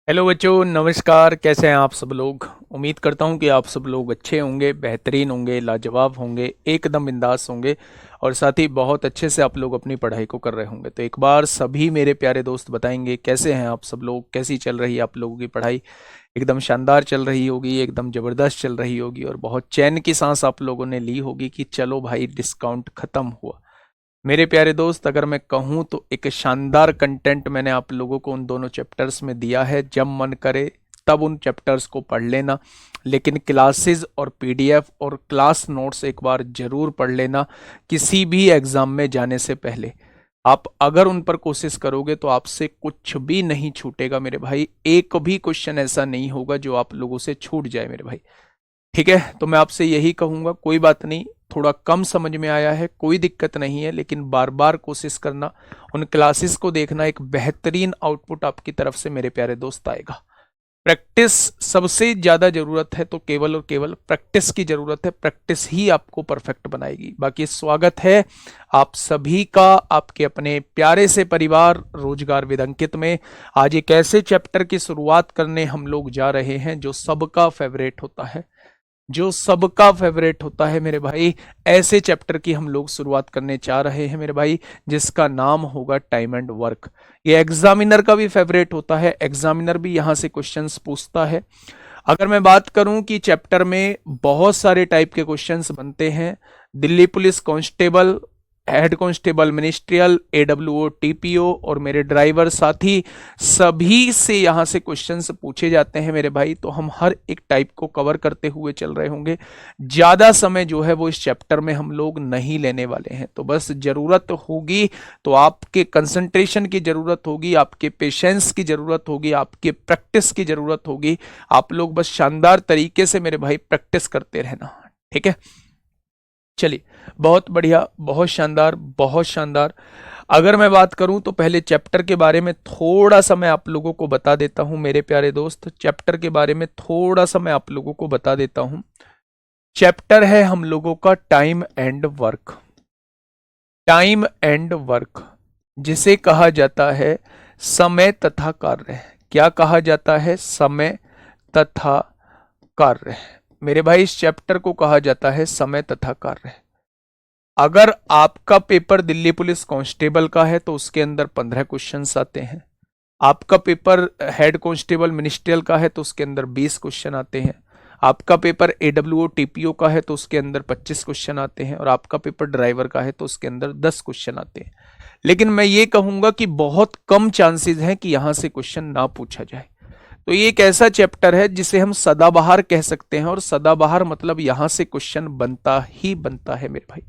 Hello बच्चों, नमस्कार। कैसे हैं आप सब लोग? उम्मीद करता हूं कि आप सब लोग अच्छे होंगे, बेहतरीन होंगे, लाजवाब होंगे, एकदम बिंदास होंगे और साथ ही बहुत अच्छे से आप लोग अपनी पढ़ाई को कर रहे होंगे। तो एक बार सभी मेरे प्यारे दोस्त बताएंगे कैसे हैं आप सब लोग, कैसी चल रही है आप लोगों की पढ़ाई? एकदम शानदार चल रही होगी, एकदम ज़बरदस्त चल रही होगी और बहुत चैन की सांस आप लोगों ने ली होगी कि चलो भाई डिस्काउंट ख़त्म हुआ। मेरे प्यारे दोस्त, अगर मैं कहूँ तो एक शानदार कंटेंट मैंने आप लोगों को उन दोनों चैप्टर्स में दिया है। जब मन करे तब उन चैप्टर्स को पढ़ लेना, लेकिन क्लासेस और पीडीएफ और क्लास नोट्स एक बार जरूर पढ़ लेना किसी भी एग्जाम में जाने से पहले। आप अगर उन पर कोशिश करोगे तो आपसे कुछ भी नहीं छूटेगा मेरे भाई। एक भी क्वेश्चन ऐसा नहीं होगा जो आप लोगों से छूट जाए मेरे भाई। ठीक है, तो मैं आपसे यही कहूंगा, कोई बात नहीं, थोड़ा कम समझ में आया है, कोई दिक्कत नहीं है, लेकिन बार बार कोशिश करना, उन क्लासेस को देखना, एक बेहतरीन आउटपुट आपकी तरफ से मेरे प्यारे दोस्त आएगा। प्रैक्टिस सबसे ज्यादा जरूरत है, तो केवल और केवल प्रैक्टिस की जरूरत है। प्रैक्टिस ही आपको परफेक्ट बनाएगी। बाकी स्वागत है आप सभी का आपके अपने प्यारे से परिवार रोजगार विद अंकित में। आज एक ऐसे चैप्टर की शुरुआत करने हम लोग जा रहे हैं जो सबका फेवरेट होता है, जो सबका फेवरेट होता है मेरे भाई। ऐसे चैप्टर की हम लोग शुरुआत करने चाह रहे हैं मेरे भाई, जिसका नाम होगा टाइम एंड वर्क। ये एग्जामिनर का भी फेवरेट होता है, एग्जामिनर भी यहां से क्वेश्चंस पूछता है। अगर मैं बात करूं कि चैप्टर में बहुत सारे टाइप के क्वेश्चंस बनते हैं, Delhi police constable, head constable ministerial, AWO TPO और मेरे ड्राइवर साथी, सभी से यहां से क्वेश्चंस पूछे जाते हैं मेरे भाई। तो हम हर एक टाइप को कवर करते हुए चल रहे होंगे। ज्यादा समय जो है वो इस चैप्टर में हम लोग नहीं लेने वाले हैं। तो बस जरूरत होगी तो आपके कंसंट्रेशन की जरूरत होगी, आपके पेशेंस की जरूरत होगी, आपके प्रैक्टिस की जरूरत होगी। आप लोग बस शानदार तरीके से मेरे भाई प्रैक्टिस करते रहना। ठीक है, चलिए, बहुत बढ़िया, बहुत शानदार, बहुत शानदार। अगर मैं बात करूं तो पहले चैप्टर के बारे में थोड़ा सा मैं आप लोगों को बता देता हूं मेरे प्यारे दोस्त। चैप्टर के बारे में थोड़ा सा मैं आप लोगों को बता देता हूं। चैप्टर है हम लोगों का time and work. Time and work जिसे कहा जाता है समय तथा कार्य। क्या कहा जाता है? समय तथा कार्य। मेरे भाई, इस चैप्टर को कहा जाता है समय तथा कार्य। अगर आपका पेपर दिल्ली पुलिस कांस्टेबल का है तो उसके अंदर 15 क्वेश्चंस आते हैं। आपका पेपर हेड कांस्टेबल मिनिस्ट्रियल का है तो उसके अंदर 20 क्वेश्चन आते हैं। आपका पेपर एडब्ल्यूओ टीपीओ का है तो उसके अंदर 25 क्वेश्चन आते हैं और आपका पेपर ड्राइवर का है तो उसके अंदर 10 क्वेश्चन आते हैं। लेकिन मैं ये कहूंगा कि बहुत कम चांसेस हैं कि यहां से क्वेश्चन ना पूछा जाए। तो ये एक ऐसा चैप्टर है जिसे हम सदाबहार कह सकते हैं, और सदाबहार मतलब यहां से क्वेश्चन बनता ही बनता है मेरे भाई।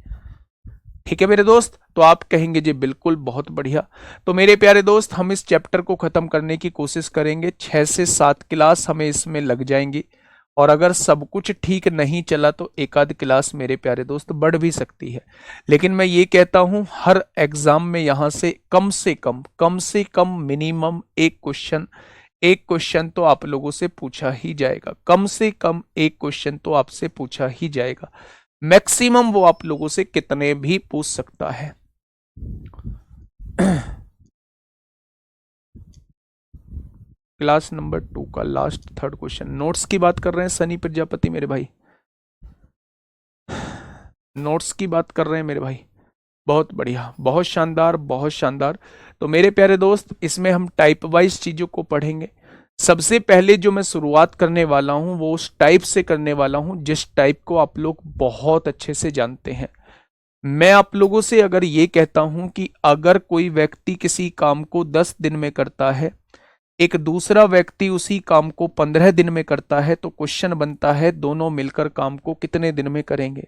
ठीक है मेरे दोस्त, तो आप कहेंगे जी बिल्कुल, बहुत बढ़िया। तो मेरे प्यारे दोस्त, हम इस चैप्टर को खत्म करने की कोशिश करेंगे। 6 से 7 क्लास हमें इसमें लग जाएंगी, और अगर सब कुछ ठीक नहीं चला तो एक आध क्लास मेरे प्यारे दोस्त बढ़ भी सकती है। लेकिन मैं ये कहता हूं, हर एग्जाम में यहां से कम से कम मिनिमम एक क्वेश्चन तो आप लोगों से पूछा ही जाएगा। कम से कम एक क्वेश्चन तो आपसे पूछा ही जाएगा। मैक्सिमम वो आप लोगों से कितने भी पूछ सकता है। क्लास नंबर 2 का लास्ट थर्ड क्वेश्चन, नोट्स की बात कर रहे हैं सनी प्रजापति मेरे भाई, नोट्स की बात कर रहे हैं मेरे भाई। बहुत बढ़िया, बहुत शानदार, बहुत शानदार। तो मेरे प्यारे दोस्त, इसमें हम टाइप वाइज चीजों को पढ़ेंगे। सबसे पहले जो मैं शुरुआत करने वाला हूं वो उस टाइप से करने वाला हूं जिस टाइप को आप लोग बहुत अच्छे से जानते हैं। मैं आप लोगों से अगर ये कहता हूं कि अगर कोई व्यक्ति किसी काम को 10 दिन में करता है, एक दूसरा व्यक्ति उसी काम को 15 दिन में करता है, तो क्वेश्चन बनता है दोनों मिलकर काम को कितने दिन में करेंगे।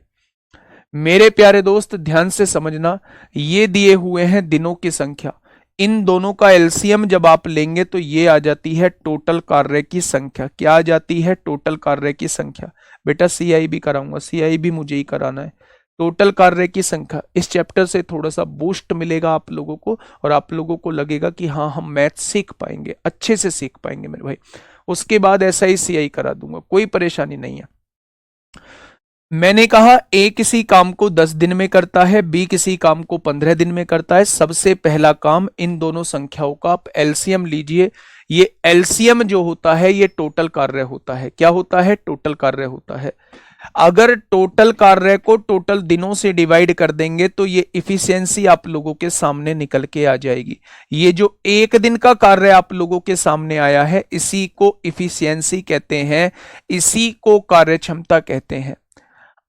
मेरे प्यारे दोस्त, ध्यान से समझना, ये दिए हुए हैं दिनों की संख्या। इन दोनों का एलसीएम जब आप लेंगे तो ये आ जाती है टोटल कार्य की संख्या। क्या आ जाती है? टोटल कार्य की संख्या। बेटा सीआई भी कराऊंगा, सीआई भी मुझे ही कराना है। टोटल कार्य की संख्या। इस चैप्टर से थोड़ा सा बूस्ट मिलेगा आप लोगों को, और आप लोगों को लगेगा कि हाँ, हम मैथ सीख पाएंगे, अच्छे से सीख पाएंगे मेरे भाई। उसके बाद ऐसा ही सीआई करा दूंगा, कोई परेशानी नहीं है। मैंने कहा ए किसी काम को 10 दिन में करता है, बी किसी काम को 15 दिन में करता है। सबसे पहला काम, इन दोनों संख्याओं का आप एलसीएम लीजिए। ये एलसीएम जो होता है ये टोटल कार्य होता है। क्या होता है? टोटल कार्य होता है। अगर टोटल कार्य को टोटल दिनों से डिवाइड कर देंगे तो ये इफिशियंसी आप लोगों के सामने निकल के आ जाएगी। ये जो एक दिन का कार्य आप लोगों के सामने आया है इसी को इफिशियंसी कहते हैं, इसी को कार्य क्षमता कहते हैं।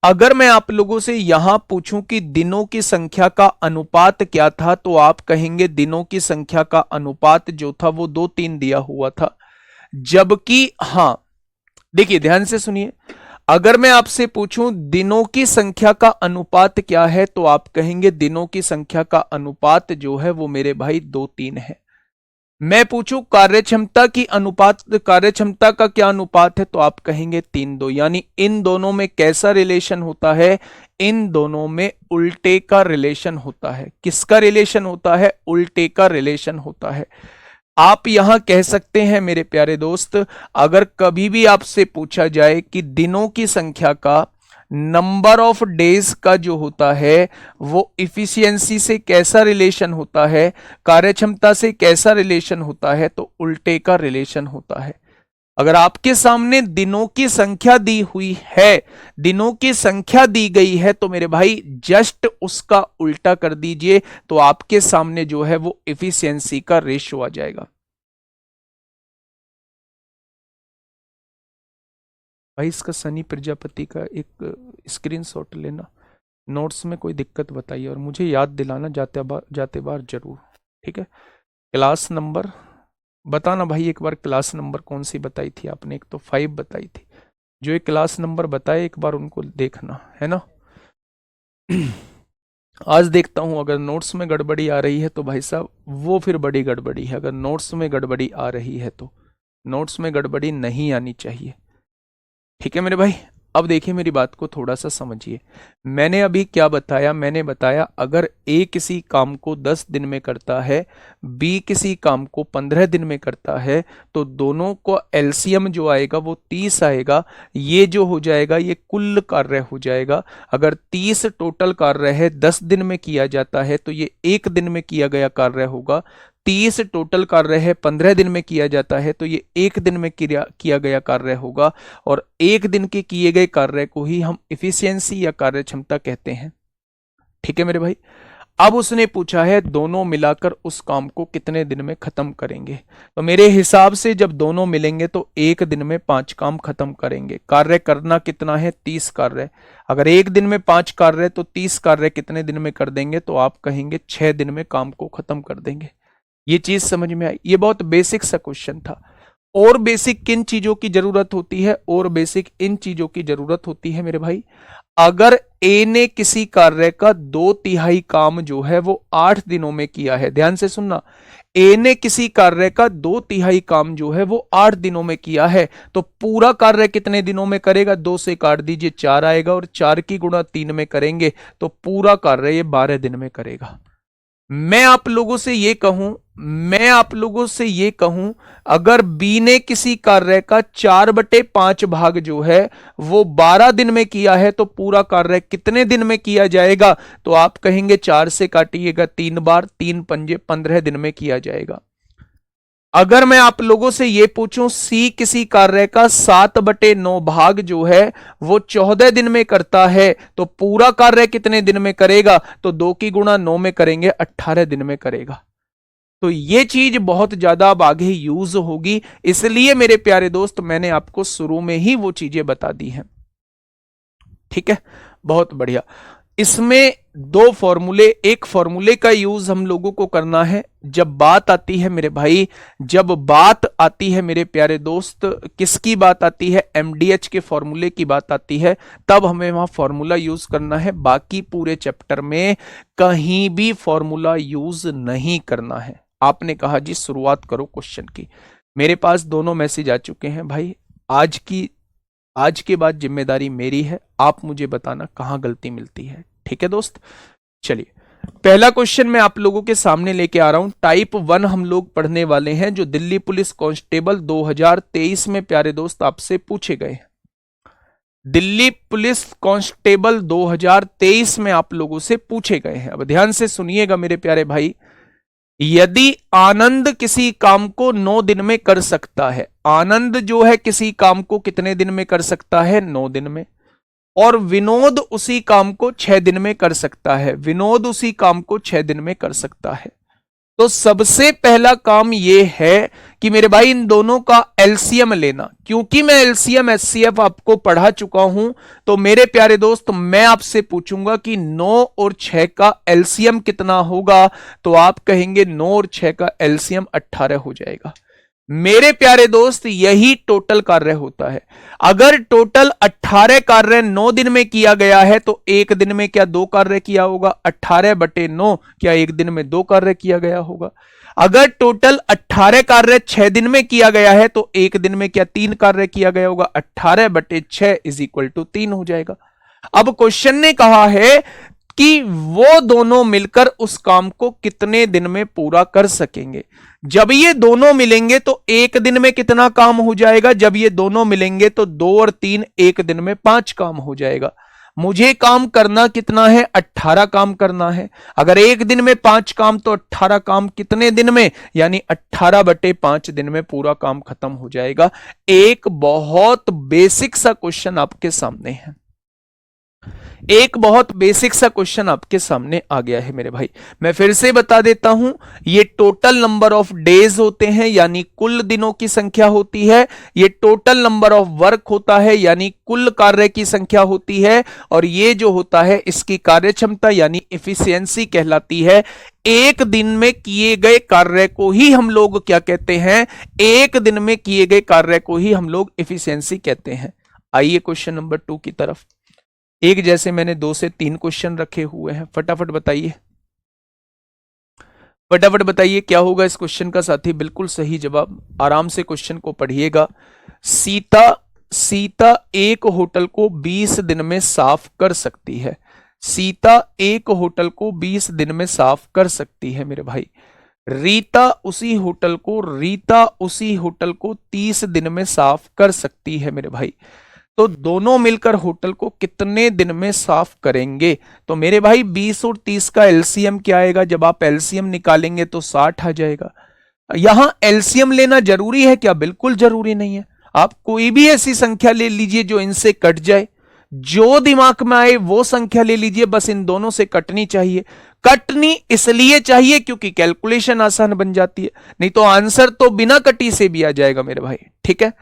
अगर मैं आप लोगों से यहां पूछूं कि दिनों की संख्या का अनुपात क्या था, तो आप कहेंगे दिनों की संख्या का अनुपात जो था वो 2-3 दिया हुआ था। जबकि हां, देखिए ध्यान से सुनिए, अगर मैं आपसे पूछूं दिनों की संख्या का अनुपात क्या है, तो आप कहेंगे दिनों की संख्या का अनुपात जो है वो मेरे भाई 2-3 है। मैं पूछूं कार्यक्षमता की अनुपात, कार्यक्षमता का क्या अनुपात है, तो आप कहेंगे 3-2। यानी इन दोनों में कैसा रिलेशन होता है? इन दोनों में उल्टे का रिलेशन होता है। किसका रिलेशन होता है? उल्टे का रिलेशन होता है। आप यहां कह सकते हैं मेरे प्यारे दोस्त, अगर कभी भी आपसे पूछा जाए कि दिनों की संख्या का नंबर ऑफ डेज का जो होता है वो इफिशियंसी से कैसा रिलेशन होता है, कार्यक्षमता से कैसा रिलेशन होता है, तो उल्टे का रिलेशन होता है। अगर आपके सामने दिनों की संख्या दी हुई है, दिनों की संख्या दी गई है, तो मेरे भाई जस्ट उसका उल्टा कर दीजिए, तो आपके सामने जो है वो इफिशियंसी का रेशियो आ जाएगा। भाई इसका सनी प्रजापति का एक स्क्रीनशॉट लेना, नोट्स में कोई दिक्कत बताइए और मुझे याद दिलाना जाते बार जरूर, ठीक है। क्लास नंबर बताना भाई, एक बार क्लास नंबर कौन सी बताई थी आपने? एक तो 5 बताई थी। जो एक क्लास नंबर बताए एक बार उनको देखना है ना। आज देखता हूं अगर नोट्स में गड़बड़ी आ रही है तो भाई साहब वो फिर बड़ी गड़बड़ी है। अगर नोट्स में गड़बड़ी आ रही है तो नोट्स में गड़बड़ी नहीं आनी चाहिए, ठीक है मेरे भाई। अब देखिए मेरी बात को थोड़ा सा समझिए। मैंने अभी क्या बताया? मैंने बताया अगर ए किसी काम को 10 दिन में करता है, बी किसी काम को 15 दिन में करता है, तो दोनों को एलसीएम जो आएगा वो 30 आएगा। ये जो हो जाएगा ये कुल कार्य हो जाएगा। अगर 30 टोटल कार्य है 10 दिन में किया जाता है तो ये एक दिन में किया गया कार्य होगा। 30 टोटल कार्य है 15 दिन में किया जाता है तो ये एक दिन में किया गया कार्य होगा। और एक दिन के किए गए कार्य को ही हम इफिशियंसी या कार्य क्षमता कहते हैं, ठीक है मेरे भाई। अब उसने पूछा है दोनों मिलाकर उस काम को कितने दिन में खत्म करेंगे, तो मेरे हिसाब से जब दोनों मिलेंगे तो एक दिन में 5 काम खत्म करेंगे। कार्य करना कितना है? 30 कार्य। अगर एक दिन में 5 कार्य तो 30 कार्य कितने दिन में कर देंगे? तो आप कहेंगे 6 दिन में काम को खत्म कर देंगे। ये चीज समझ में आई? ये बहुत बेसिक सा क्वेश्चन था। और बेसिक किन चीजों की जरूरत होती है? और बेसिक इन चीजों की जरूरत होती है मेरे भाई, अगर ए ने किसी कार्य का 2/3 काम जो है वो 8 दिनों में किया है, ध्यान से सुनना, ए ने किसी कार्य का 2/3 काम जो है वो 8 दिनों में किया है, तो पूरा कार्य कितने दिनों में करेगा? 2 से काट दीजिए 4 आएगा, और 4 की गुणा 3 में करेंगे तो पूरा कार्य ये 12 दिन में करेगा। मैं आप लोगों से ये कहूं अगर बी ने किसी कार्य का 4/5 भाग जो है वो 12 दिन में किया है तो पूरा कार्य कितने दिन में किया जाएगा? तो आप कहेंगे 4 से काटिएगा 3 बार, 3 पंजे 15 दिन में किया जाएगा। अगर मैं आप लोगों से यह पूछूं सी किसी कार्य का 7/9 भाग जो है वो 14 दिन में करता है तो पूरा कार्य कितने दिन में करेगा? तो 2 की गुणा 9 में करेंगे 18 दिन में करेगा। तो ये चीज बहुत ज्यादा अब आगे यूज होगी, इसलिए मेरे प्यारे दोस्त मैंने आपको शुरू में ही वो चीजें बता दी हैं, ठीक है। बहुत बढ़िया। इसमें 2 फॉर्मूले, एक फॉर्मूले का यूज हम लोगों को करना है जब बात आती है मेरे भाई, जब बात आती है मेरे प्यारे दोस्त, किसकी बात आती है? एमडीएच के फॉर्मूले की बात आती है, तब हमें वहां फॉर्मूला यूज करना है। बाकी पूरे चैप्टर में कहीं भी फॉर्मूला यूज नहीं करना है। आपने कहा जी शुरुआत करो क्वेश्चन की, मेरे पास दोनों मैसेज आ चुके हैं भाई। आज के बाद जिम्मेदारी मेरी है, आप मुझे बताना कहां गलती मिलती है, ठीक है दोस्त। चलिए पहला क्वेश्चन मैं आप लोगों के सामने लेके आ रहा हूं। टाइप 1 हम लोग पढ़ने वाले हैं जो दिल्ली पुलिस कांस्टेबल 2023 में प्यारे दोस्त आपसे पूछे गए। दिल्ली पुलिस कांस्टेबल 2023 में आप लोगों से पूछे गए हैं। अब ध्यान से सुनिएगा मेरे प्यारे भाई, यदि आनंद किसी काम को 9 दिन में कर सकता है, आनंद जो है किसी काम को कितने दिन में कर सकता है? 9 दिन में। और विनोद उसी काम को 6 दिन में कर सकता है, विनोद उसी काम को 6 दिन में कर सकता है। तो सबसे पहला काम यह है कि मेरे भाई इन दोनों का एलसीएम लेना। क्योंकि मैं एलसीएम एचसीएफ आपको पढ़ा चुका हूं, तो मेरे प्यारे दोस्त मैं आपसे पूछूंगा कि 9 और 6 का एलसीएम कितना होगा, तो आप कहेंगे 9 और 6 का एलसीएम 18 हो जाएगा। मेरे प्यारे दोस्त यही टोटल कार्य होता है। अगर टोटल 18 कार्य 9 दिन में किया गया है तो एक दिन में क्या 2 कार्य किया होगा? 18/9 क्या एक दिन में 2 कार्य किया गया होगा? अगर टोटल 18 कार्य 6 दिन में किया गया है तो एक दिन में क्या 3 कार्य किया गया होगा? 18/6 = 3 हो जाएगा। अब क्वेश्चन ने कहा है कि वो दोनों मिलकर उस काम को कितने दिन में पूरा कर सकेंगे। जब ये दोनों मिलेंगे तो एक दिन में कितना काम हो जाएगा? जब ये दोनों मिलेंगे तो 2 और 3 एक दिन में 5 काम हो जाएगा। मुझे काम करना कितना है? 18 काम करना है। अगर एक दिन में 5 काम तो 18 काम कितने दिन में? यानी 18/5 दिन में पूरा काम खत्म हो जाएगा। एक बहुत बेसिक सा क्वेश्चन आपके सामने है, एक बहुत बेसिक सा क्वेश्चन आपके सामने आ गया है मेरे भाई। मैं फिर से बता देता हूं, ये टोटल नंबर ऑफ डेज होते हैं यानी कुल दिनों की संख्या होती है। ये टोटल नंबर ऑफ वर्क होता है यानी कुल कार्य की संख्या होती है। और ये जो होता है इसकी कार्य क्षमता यानी एफिशिएंसी कहलाती है। एक दिन में किए गए कार्य को ही हम लोग क्या कहते हैं? एक दिन में किए गए कार्य को ही हम लोग एफिशिएंसी कहते हैं। आइए क्वेश्चन नंबर 2 की तरफ। एक जैसे मैंने 2 से 3 क्वेश्चन रखे हुए हैं, फटाफट बताइए, फटाफट बताइए क्या होगा इस क्वेश्चन का साथी? बिल्कुल सही जवाब। आराम से क्वेश्चन को पढ़िएगा। सीता एक होटल को 20 दिन में साफ कर सकती है। सीता एक होटल को 20 दिन में साफ कर सकती है मेरे भाई। रीता उसी होटल को 30 दिन में साफ कर सकती है मेरे भाई। तो दोनों मिलकर होटल को कितने दिन में साफ करेंगे? तो मेरे भाई 20 और 30 का एलसीएम क्या आएगा? जब आप एलसीएम निकालेंगे तो 60 आ जाएगा। यहां एलसीएम लेना जरूरी है क्या? बिल्कुल जरूरी नहीं है। आप कोई भी ऐसी संख्या ले लीजिए जो इनसे कट जाए, जो दिमाग में आए वो संख्या ले लीजिए, बस इन दोनों से कटनी चाहिए। कटनी इसलिए चाहिए क्योंकि कैलकुलेशन आसान बन जाती है, नहीं तो आंसर तो बिना कटी से भी आ जाएगा मेरे भाई। ठीक है,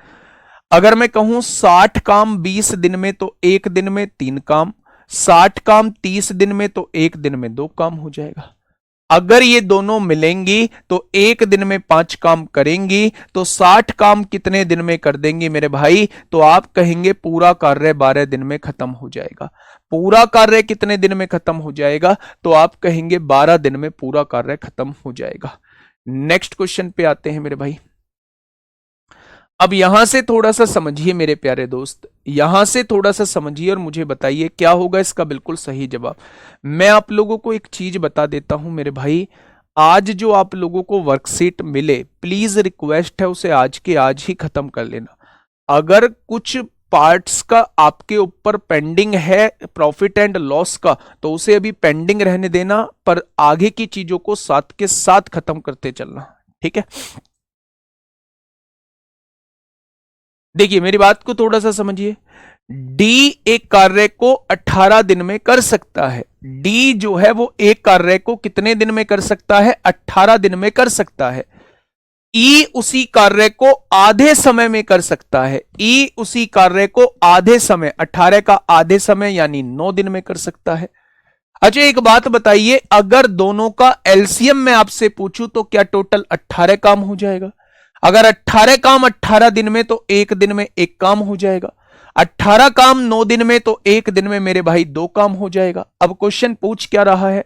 अगर मैं कहूं 60 काम 20 दिन में तो एक दिन में 3 काम, 60 काम 30 दिन में तो एक दिन में 2 काम हो जाएगा। अगर ये दोनों मिलेंगी तो एक दिन में 5 काम करेंगी, तो 60 काम कितने दिन में कर देंगी मेरे भाई? तो आप कहेंगे पूरा कार्य 12 दिन में खत्म हो जाएगा। पूरा कार्य कितने दिन में खत्म हो जाएगा? तो आप कहेंगे 12 दिन में पूरा कार्य खत्म हो जाएगा। नेक्स्ट क्वेश्चन पे आते हैं मेरे भाई। अब यहां से थोड़ा सा समझिए मेरे प्यारे दोस्त, यहां से थोड़ा सा समझिए और मुझे बताइए क्या होगा इसका बिल्कुल सही जवाब। मैं आप लोगों को एक चीज बता देता हूं मेरे भाई, आज जो आप लोगों को वर्कशीट मिले, प्लीज रिक्वेस्ट है उसे आज के आज ही खत्म कर लेना। अगर कुछ पार्ट्स का आपके ऊपर पेंडिंग है प्रॉफिट एंड लॉस का, तो उसे अभी पेंडिंग रहने देना, पर आगे की चीजों को साथ के साथ खत्म करते चलना। ठीक है, देखिए मेरी बात को थोड़ा सा समझिए। डी एक कार्य को 18 दिन में कर सकता है। डी जो है वो एक कार्य को कितने दिन में कर सकता है? 18 दिन में कर सकता है। ई उसी कार्य को आधे समय में कर सकता है। ई उसी कार्य को आधे समय, 18 का आधे समय यानी 9 दिन में कर सकता है। अच्छा एक बात बताइए, अगर दोनों का एलसीएम मैं आपसे पूछूं तो क्या टोटल 18 काम हो जाएगा? अगर 18 काम 18 दिन में तो एक दिन में 1 काम हो जाएगा। 18 काम 9 दिन में तो एक दिन में मेरे भाई 2 काम हो जाएगा। अब क्वेश्चन पूछ क्या रहा है?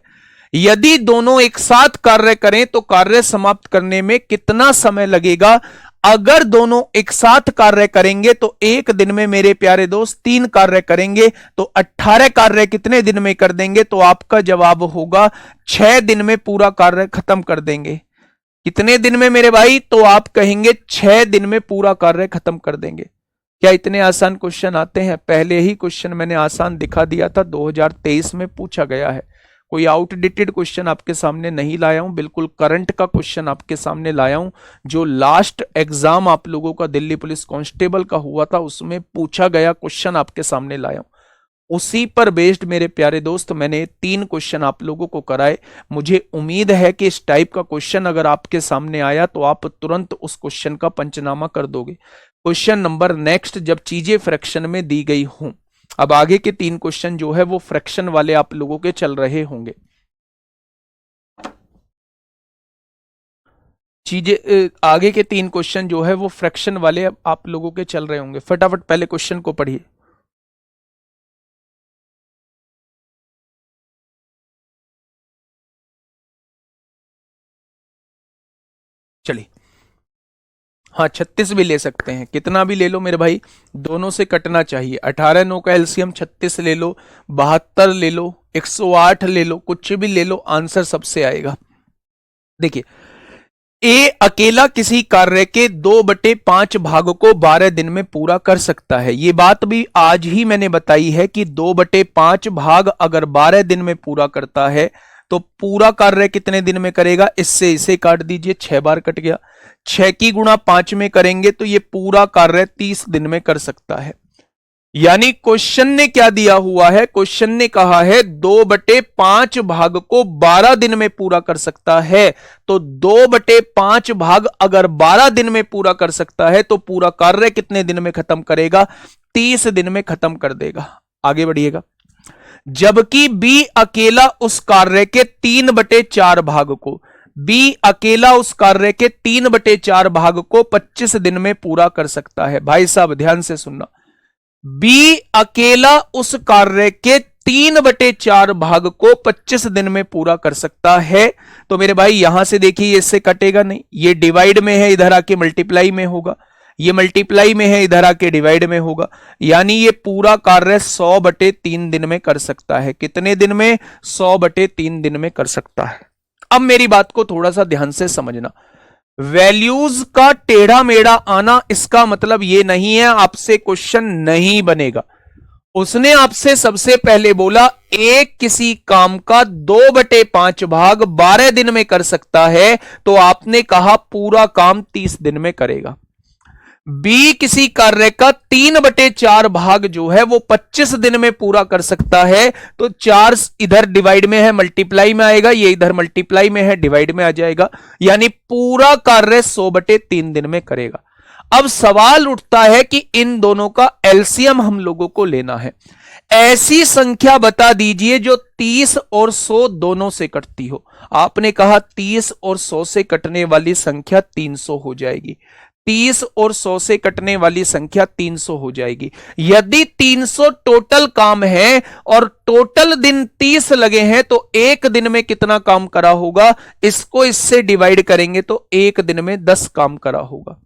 यदि दोनों एक साथ कार्य करें तो कार्य समाप्त करने में कितना समय लगेगा? अगर दोनों एक साथ कार्य करेंगे तो एक दिन में मेरे प्यारे दोस्त 3 कार्य करेंगे, तो 18 कार्य कितने दिन में कर देंगे? तो आपका जवाब होगा 6 दिन में पूरा कार्य खत्म कर देंगे। कितने दिन में मेरे भाई? तो आप कहेंगे 6 दिन में पूरा कार्य खत्म कर देंगे। क्या इतने आसान क्वेश्चन आते हैं? पहले ही क्वेश्चन मैंने आसान दिखा दिया था, 2023 में पूछा गया है। कोई आउटडेटेड क्वेश्चन आपके सामने नहीं लाया हूं, बिल्कुल करंट का क्वेश्चन आपके सामने लाया हूं। जो लास्ट एग्जाम आप लोगों का दिल्ली पुलिस कांस्टेबल का हुआ था उसमें पूछा गया क्वेश्चन आपके सामने लाया हूं। उसी पर बेस्ड मेरे प्यारे दोस्त मैंने 3 क्वेश्चन आप लोगों को कराए। मुझे उम्मीद है कि इस टाइप का क्वेश्चन अगर आपके सामने आया तो आप तुरंत उस क्वेश्चन का पंचनामा कर दोगे। क्वेश्चन नंबर नेक्स्ट, जब चीजें फ्रैक्शन में दी गई हों। अब आगे के 3 क्वेश्चन जो है वो फ्रैक्शन वाले आप लोगों के चल रहे होंगे। चीजें आगे के 3 क्वेश्चन जो है वो फ्रैक्शन वाले आप लोगों के चल रहे होंगे। फटाफट पहले क्वेश्चन को पढ़िए। चलिए, हाँ 36 भी ले सकते हैं, कितना भी ले लो मेरे भाई, दोनों से कटना चाहिए। 18 9 का एलसीएम 36 ले लो, 72 ले लो, 108 ले लो, कुछ भी ले लो, आंसर सबसे आएगा। देखिए, ए अकेला किसी कार्य के 2/5 भाग को 12 दिन में पूरा कर सकता है। ये बात भी आज ही मैंने बताई है कि 2/5 भाग अगर 12 दिन में पूरा करता है तो पूरा कार्य कितने दिन में करेगा? इससे इसे काट दीजिए, 6 बार कट गया। 6 की गुणा 5 में करेंगे तो ये पूरा कार्य 30 दिन में कर सकता है। यानी क्वेश्चन ने क्या दिया हुआ है? क्वेश्चन ने कहा है 2/5 भाग को 12 दिन में पूरा कर सकता है। तो 2/5 भाग अगर 12 दिन में पूरा कर सकता है तो पूरा कार्य कितने दिन में खत्म करेगा? 30 दिन में खत्म कर देगा। आगे बढ़िएगा। जबकि बी अकेला उस कार्य के 3/4 भाग को, बी अकेला उस कार्य के 3/4 भाग को 25 दिन में पूरा कर सकता है। भाई साहब ध्यान से सुनना, बी अकेला उस कार्य के 3/4 भाग को 25 दिन में पूरा कर सकता है। तो मेरे भाई यहां से देखिए, इससे कटेगा नहीं, ये डिवाइड में है, इधर आके मल्टीप्लाई में होगा, ये मल्टीप्लाई में है, इधर आके डिवाइड में होगा। यानी ये पूरा कार्य 100/3 दिन में कर सकता है। कितने दिन में? 100/3 दिन में कर सकता है। अब मेरी बात को थोड़ा सा ध्यान से समझना। वैल्यूज का टेढ़ा मेढ़ा आना इसका मतलब यह नहीं है आपसे क्वेश्चन नहीं बनेगा। उसने आपसे सबसे पहले बोला एक किसी काम का 2/5 भाग 12 दिन में कर सकता है, तो आपने कहा पूरा काम 30 दिन में करेगा। बी किसी कार्य का 3/4 भाग जो है वो 25 दिन में पूरा कर सकता है, तो 4 इधर डिवाइड में है, मल्टीप्लाई में आएगा, ये इधर मल्टीप्लाई में है, डिवाइड में आ जाएगा। यानी पूरा कार्य 100/3 दिन में करेगा। अब सवाल उठता है कि इन दोनों का एलसीएम हम लोगों को लेना है। ऐसी संख्या बता दीजिए जो 30 और 100 दोनों से कटती हो। आपने कहा 30 और 100 से कटने वाली संख्या 300 हो जाएगी। 30 और 100 से कटने वाली संख्या 300 हो जाएगी। यदि 300 टोटल काम है और टोटल दिन 30 लगे हैं तो एक दिन में कितना काम करा होगा? इसको इससे डिवाइड करेंगे तो एक दिन में 10 काम करा होगा।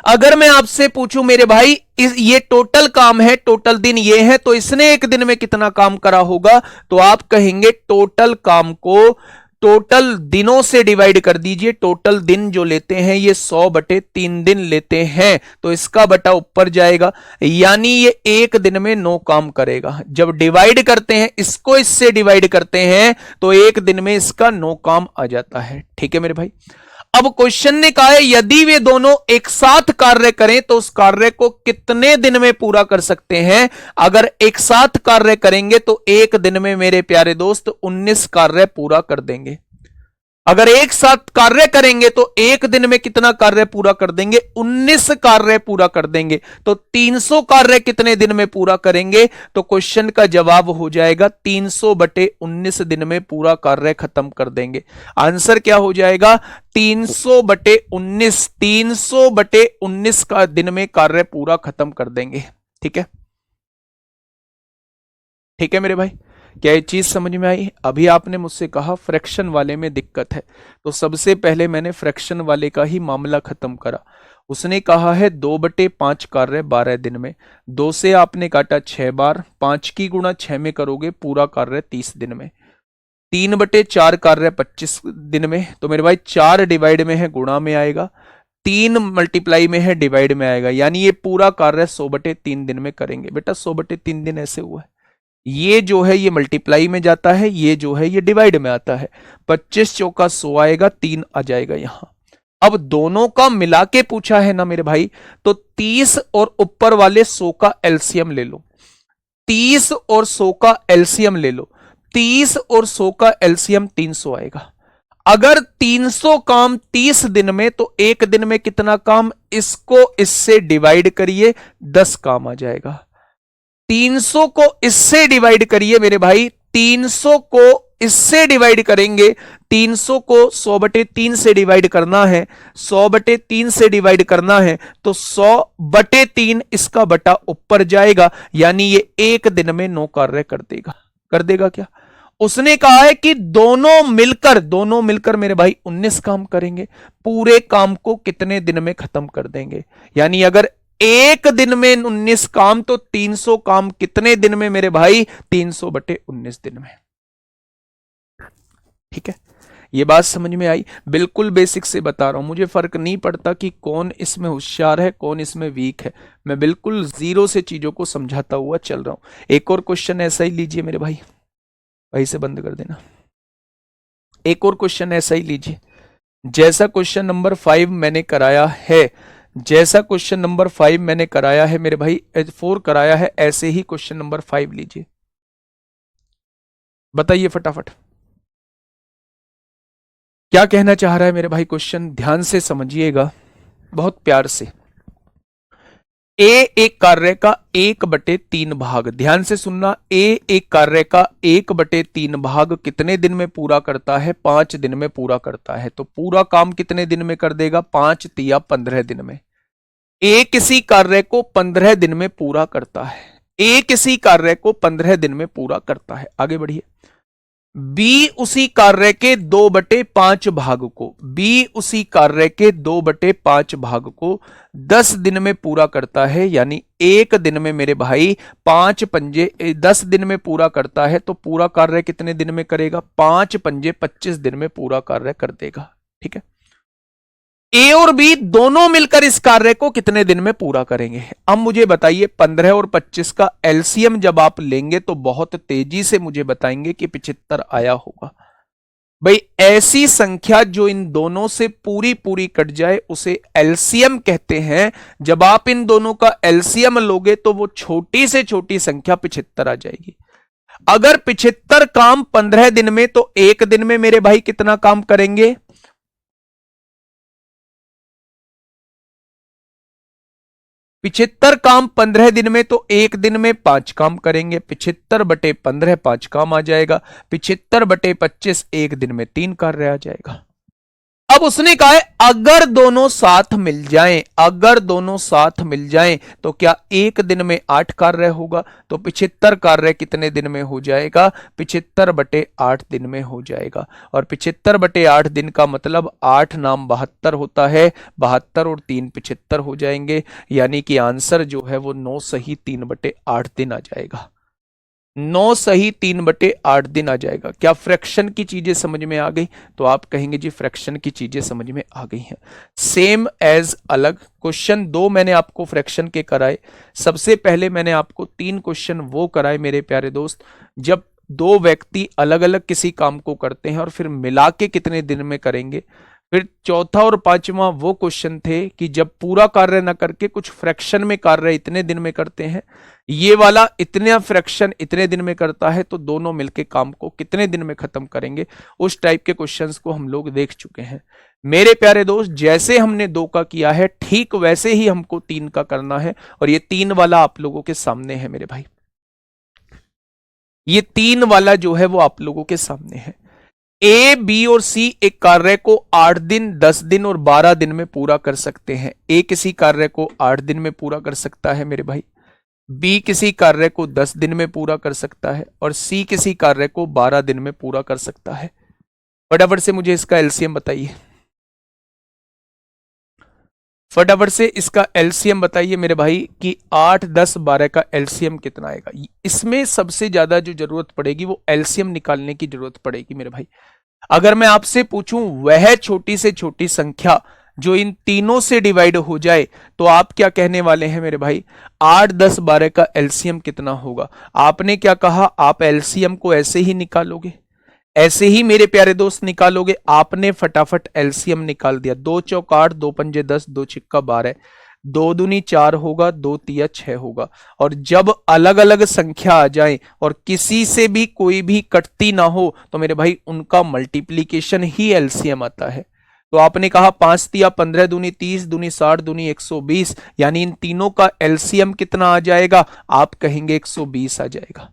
अगर मैं आपसे पूछूं मेरे भाई ये टोटल काम है, टोटल दिन ये है, तो इसने एक दिन में कितना काम करा होगा? तो आप कहेंगे टोटल काम को टोटल दिनों से डिवाइड कर दीजिए। टोटल दिन जो लेते हैं ये 100/3 दिन लेते हैं, तो इसका बटा ऊपर जाएगा, यानी ये एक दिन में 9 काम करेगा। जब डिवाइड करते हैं, इसको इससे डिवाइड करते हैं, तो एक दिन में इसका 9 काम आ जाता है। ठीक है मेरे भाई। अब क्वेश्चन ने कहा है यदि वे दोनों एक साथ कार्य करें तो उस कार्य को कितने दिन में पूरा कर सकते हैं? अगर एक साथ कार्य करेंगे तो एक दिन में मेरे प्यारे दोस्त 19 कार्य पूरा कर देंगे। अगर एक साथ कार्य करेंगे तो एक दिन में कितना कार्य पूरा कर देंगे? 19 कार्य पूरा कर देंगे। तो 300 कार्य कितने दिन में पूरा करेंगे? तो क्वेश्चन का जवाब हो जाएगा 300/19 दिन में पूरा कार्य खत्म कर देंगे। आंसर क्या हो जाएगा? 300/19, 300/19 का दिन में कार्य पूरा खत्म कर देंगे। ठीक है, ठीक है मेरे भाई। क्या ये चीज समझ में आई? अभी आपने मुझसे कहा फ्रैक्शन वाले में दिक्कत है, तो सबसे पहले मैंने फ्रैक्शन वाले का ही मामला खत्म करा। उसने कहा है 2/5 कार्य 12 दिन में, 2 से आपने काटा 6 बार, 5 की गुणा 6 में करोगे पूरा कार्य 30 दिन में। 3/4 कार्य 25 दिन में, तो मेरे भाई 4 डिवाइड में है, गुणा में आएगा। 3 मल्टीप्लाई में है, डिवाइड में आएगा, यानी ये पूरा कार्य 100/3 दिन में करेंगे। बेटा 100/3 दिन ऐसे हुआ है, ये जो है ये मल्टीप्लाई में जाता है, ये जो है ये डिवाइड में आता है। 25 चौका 100 आएगा, 3 आ जाएगा यहां। अब दोनों का मिला के पूछा है ना मेरे भाई, तो 30 और ऊपर वाले 100 का एलसीएम ले लो, 30 और 100 का एलसीएम ले लो, 30 और 100 का एलसीएम 300 आएगा। अगर 300 काम 30 दिन में, तो एक दिन में कितना काम, इसको इससे डिवाइड करिए, 10 काम आ जाएगा। 300 को इससे डिवाइड करिए मेरे भाई, 300 को इससे डिवाइड करेंगे, 300 को 100/3 से डिवाइड करना है, 100/3 से डिवाइड करना है, तो 100/3 इसका बटा ऊपर जाएगा, यानी ये एक दिन में 9 कार्य कर देगा। कर देगा क्या? उसने कहा है कि दोनों मिलकर मेरे भाई 19 काम करेंगे। पूरे काम को कितने दिन में खत्म कर देंगे? यानी अगर एक दिन में 19 काम, तो 300 काम कितने दिन में मेरे भाई? 300/19 दिन में। ठीक है, ये बात समझ में आई? बिल्कुल बेसिक से बता रहा हूं, मुझे फर्क नहीं पड़ता कि कौन इसमें होशियार है, कौन इसमें वीक है, मैं बिल्कुल जीरो से चीजों को समझाता हुआ चल रहा हूं। एक और क्वेश्चन ऐसा ही लीजिए मेरे भाई, वहीं से बंद कर देना। एक और क्वेश्चन ऐसा ही लीजिए, जैसा क्वेश्चन नंबर 5 मैंने कराया है, जैसा क्वेश्चन नंबर 5 मैंने कराया है मेरे भाई, 4 कराया है, ऐसे ही क्वेश्चन नंबर 5 लीजिए। बताइए फटाफट क्या कहना चाह रहा है मेरे भाई क्वेश्चन, ध्यान से समझिएगा बहुत प्यार से। ए एक कार्य का 1/3 भाग, ध्यान से सुनना, ए एक कार्य का 1/3 भाग कितने दिन में पूरा करता है? 5 दिन में पूरा करता है। तो पूरा काम कितने दिन में कर देगा? 5 तिया 15 दिन में। ए किसी कार्य को 15 दिन में पूरा करता है, ए किसी कार्य को 15 दिन में पूरा करता है। आगे बढ़िए। बी उसी कार्य के 2/5 भाग को, बी उसी कार्य के 2/5 भाग को 10 दिन में पूरा करता है, यानी एक दिन में मेरे भाई 5 पंजे 10 दिन में पूरा करता है। तो पूरा कार्य कितने दिन में करेगा? 5 पंजे 25 दिन में पूरा कार्य कर देगा। ठीक है, ए और बी दोनों मिलकर इस कार्य को कितने दिन में पूरा करेंगे? अब मुझे बताइए, 15 और 25 का एलसीएम जब आप लेंगे तो बहुत तेजी से मुझे बताएंगे कि 75 आया होगा। भाई ऐसी संख्या जो इन दोनों से पूरी पूरी कट जाए उसे एलसीएम कहते हैं। जब आप इन दोनों का एलसीएम लोगे तो वो छोटी से छोटी संख्या 75 आ जाएगी। अगर 75 काम 15 दिन में, तो एक दिन में मेरे भाई कितना काम करेंगे? 75 काम 15 दिन में, तो एक दिन में 5 काम करेंगे। 75/15 5 काम आ जाएगा। 75/25 एक दिन में 3 कार्य आ जाएगा। अब उसने कहा है अगर दोनों साथ मिल जाएं, अगर दोनों साथ मिल जाएं तो क्या एक दिन में 8 कार्य होगा? तो 75 कार्य कितने दिन में हो जाएगा? 75/8 दिन में हो जाएगा। और 75/8 दिन का मतलब 8 नाम 72 होता है, 72 और 3 75 हो जाएंगे, यानी कि आंसर जो है वो 9 सही 3/8 दिन आ जाएगा। 9 सही 3/8 दिन आ जाएगा। क्या फ्रैक्शन की चीजें समझ में आ गई? तो आप कहेंगे जी फ्रैक्शन की चीजें समझ में आ गई हैं। सेम एज अलग क्वेश्चन 2 मैंने आपको फ्रैक्शन के कराए। सबसे पहले मैंने आपको 3 क्वेश्चन वो कराए मेरे प्यारे दोस्त, जब 2 व्यक्ति अलग अलग किसी काम को करते हैं और फिर मिला के कितने दिन में करेंगे। फिर चौथा और पांचवा वो क्वेश्चन थे कि जब पूरा कार्य ना करके कुछ फ्रैक्शन में कार्य इतने दिन में करते हैं। ये वाला इतने फ्रैक्शन इतने दिन में करता है, तो दोनों मिलके काम को कितने दिन में खत्म करेंगे। उस टाइप के क्वेश्चंस को हम लोग देख चुके हैं मेरे प्यारे दोस्त। जैसे हमने 2 का किया है ठीक वैसे ही हमको 3 का करना है, और ये 3 वाला आप लोगों के सामने है मेरे भाई। ये 3 वाला जो है वो आप लोगों के सामने है। ए, बी और सी एक कार्य को 8 दिन, 10 दिन और 12 दिन में पूरा कर सकते हैं। ए किसी कार्य को 8 दिन में पूरा कर सकता है मेरे भाई, बी किसी कार्य को 10 दिन में पूरा कर सकता है, और सी किसी कार्य को 12 दिन में पूरा कर सकता है। फटाफट से मुझे इसका एलसीएम बताइए, फटाफट से इसका एलसीएम बताइए मेरे भाई कि 8, 10, 12 का एलसीएम कितना आएगा। इसमें सबसे ज्यादा जो जरूरत पड़ेगी वो एलसीएम निकालने की जरूरत पड़ेगी मेरे भाई। अगर मैं आपसे पूछूं वह छोटी से छोटी संख्या जो इन तीनों से डिवाइड हो जाए तो आप क्या कहने वाले हैं मेरे भाई, 8, 10, 12 का एलसीएम कितना होगा। आपने क्या कहा, आप एलसीएम को ऐसे ही निकालोगे, ऐसे ही मेरे प्यारे दोस्त निकालोगे। आपने फटाफट एलसीएम निकाल दिया, 2 चौक 8, 2 पंजे 10, 2 छिक्का 12, 2 दूनी 4 होगा, 2 तिया 6 होगा। और जब अलग अलग संख्या आ जाए और किसी से भी कोई भी कटती ना हो तो मेरे भाई उनका मल्टीप्लीकेशन ही एलसीएम आता है। तो आपने कहा 5 तिया 15, दूनी 30, दूनी 60, दूनी 120, यानी इन तीनों का एलसीएम कितना आ जाएगा, आप कहेंगे 120 आ जाएगा।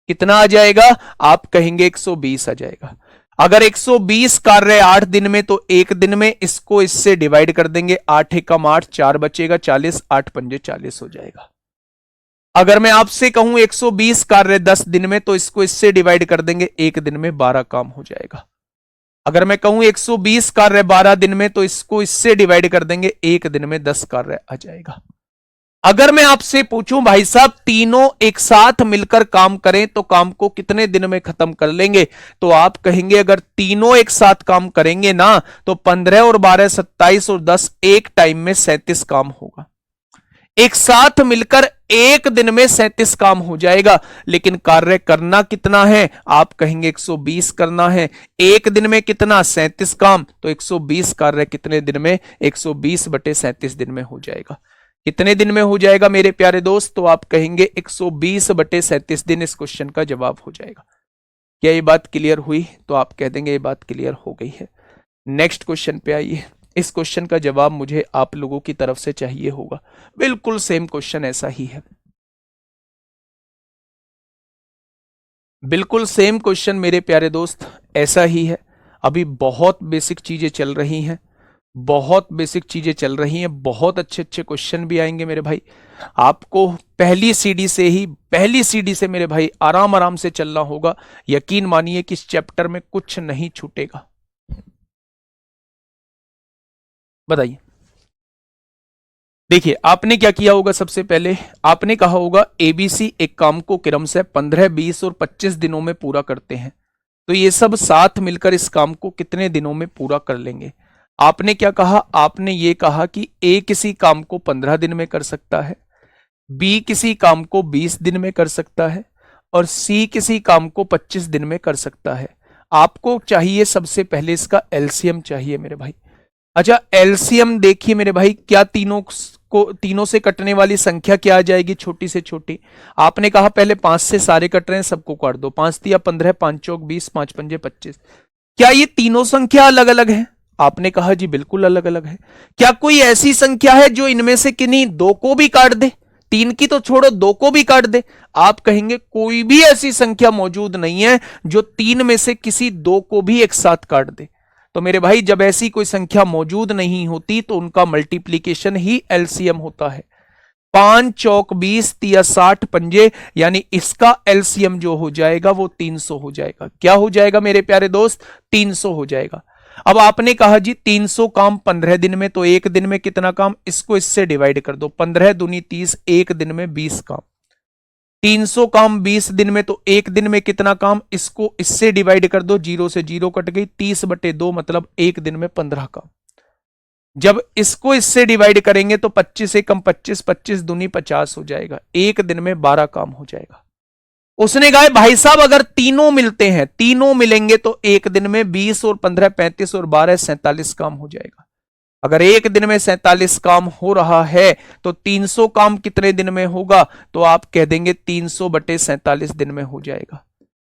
कितना आ जाएगा, आप कहेंगे 120 आ जाएगा। अगर 120 कार्य 8 दिन में तो एक दिन में इसको इससे डिवाइड कर देंगे, 8 एकम 8, 4 बचेगा 40, 8 पंजे 40 हो जाएगा। अगर मैं आपसे कहूं 120 कार्य 10 दिन में तो इसको इससे डिवाइड कर देंगे, एक दिन में 12 काम हो जाएगा। अगर मैं कहूं 120 कार्य 12 दिन में तो इसको इससे डिवाइड कर देंगे, एक दिन में 10 कार्य आ जाएगा। अगर मैं आपसे पूछूं भाई साहब तीनों एक साथ मिलकर काम करें तो काम को कितने दिन में खत्म कर लेंगे, तो आप कहेंगे अगर तीनों एक साथ काम करेंगे ना तो 15 और 12 27 और 10 एक टाइम में 37 काम होगा। एक साथ मिलकर एक दिन में 37 काम हो जाएगा। लेकिन कार्य करना कितना है, आप कहेंगे 120 करना है। एक दिन में कितना, 37 काम, तो 120 कार्य कितने दिन में, 120 बटे 37 दिन में हो जाएगा। कितने दिन में हो जाएगा मेरे प्यारे दोस्त, तो आप कहेंगे 120 बटे 37 दिन इस क्वेश्चन का जवाब हो जाएगा। क्या ये बात क्लियर हुई, तो आप कह देंगे ये बात क्लियर हो गई है। नेक्स्ट क्वेश्चन पे आइए। इस क्वेश्चन का जवाब मुझे आप लोगों की तरफ से चाहिए होगा, बिल्कुल सेम क्वेश्चन ऐसा ही है, बिल्कुल सेम क्वेश्चन मेरे प्यारे दोस्त ऐसा ही है। अभी बहुत बेसिक चीजें चल रही हैं, बहुत बेसिक चीजें चल रही हैं, बहुत अच्छे अच्छे क्वेश्चन भी आएंगे मेरे भाई। आपको पहली सीडी से मेरे भाई आराम आराम से चलना होगा। यकीन मानिए कि इस चैप्टर में कुछ नहीं छूटेगा। बताइए, देखिए आपने क्या किया होगा, सबसे पहले आपने कहा होगा एबीसी एक काम को क्रमशः 15, 20 और 25 दिनों में पूरा करते हैं, तो ये सब साथ मिलकर इस काम को कितने दिनों में पूरा कर लेंगे। आपने क्या कहा, आपने ये कहा कि ए किसी काम को 15 दिन में कर सकता है, बी किसी काम को 20 दिन में कर सकता है और सी किसी काम को 25 दिन में कर सकता है। आपको चाहिए सबसे पहले इसका एलसीएम चाहिए मेरे भाई। अच्छा एलसीएम देखिए मेरे भाई, क्या तीनों से कटने वाली संख्या क्या आ जाएगी, छोटी से छोटी। आपने कहा पहले 5 से सारे कट रहे हैं, सबको काट दो, 5 तिया 15, 5 चौक 20, 5 पंजे 25। क्या ये तीनों संख्या अलग अलग है, आपने कहा जी बिल्कुल अलग अलग है। क्या कोई ऐसी संख्या है जो इनमें से किन्हीं दो को भी काट दे, तीन की तो छोड़ो दो को भी काट दे। आप कहेंगे कोई भी ऐसी संख्या मौजूद नहीं है जो तीन में से किसी दो को भी एक साथ काट दे। तो मेरे भाई जब ऐसी कोई संख्या मौजूद नहीं होती तो उनका मल्टीप्लीकेशन ही एलसीएम होता है। 5 चौक 20 तिया 60 पंजे, यानी इसका एलसीएम जो हो जाएगा वो 300 हो जाएगा। क्या हो जाएगा मेरे प्यारे दोस्त, 300 हो जाएगा। अब आपने कहा जी 300 काम 15 दिन में, तो एक दिन में कितना काम, इसको इससे डिवाइड कर दो, 15 दूनी 30, एक दिन में 20 काम। 300 काम 20 दिन में, तो एक दिन में कितना काम, इसको इससे डिवाइड कर दो, 0 से 0 कट गई, 30 बटे 2 मतलब एक दिन में 15 काम। जब इसको इससे डिवाइड करेंगे तो 25 से कम 25, 25 दूनी 50 हो जाएगा, एक दिन में 12 काम हो जाएगा। उसने कहा भाई साहब अगर तीनों मिलते हैं, तीनों मिलेंगे तो एक दिन में 20 और 15 35 और 12 47 काम हो जाएगा। अगर एक दिन में 47 काम हो रहा है तो 300 काम कितने दिन में होगा, तो आप कह देंगे 300 बटे 47 दिन में हो जाएगा।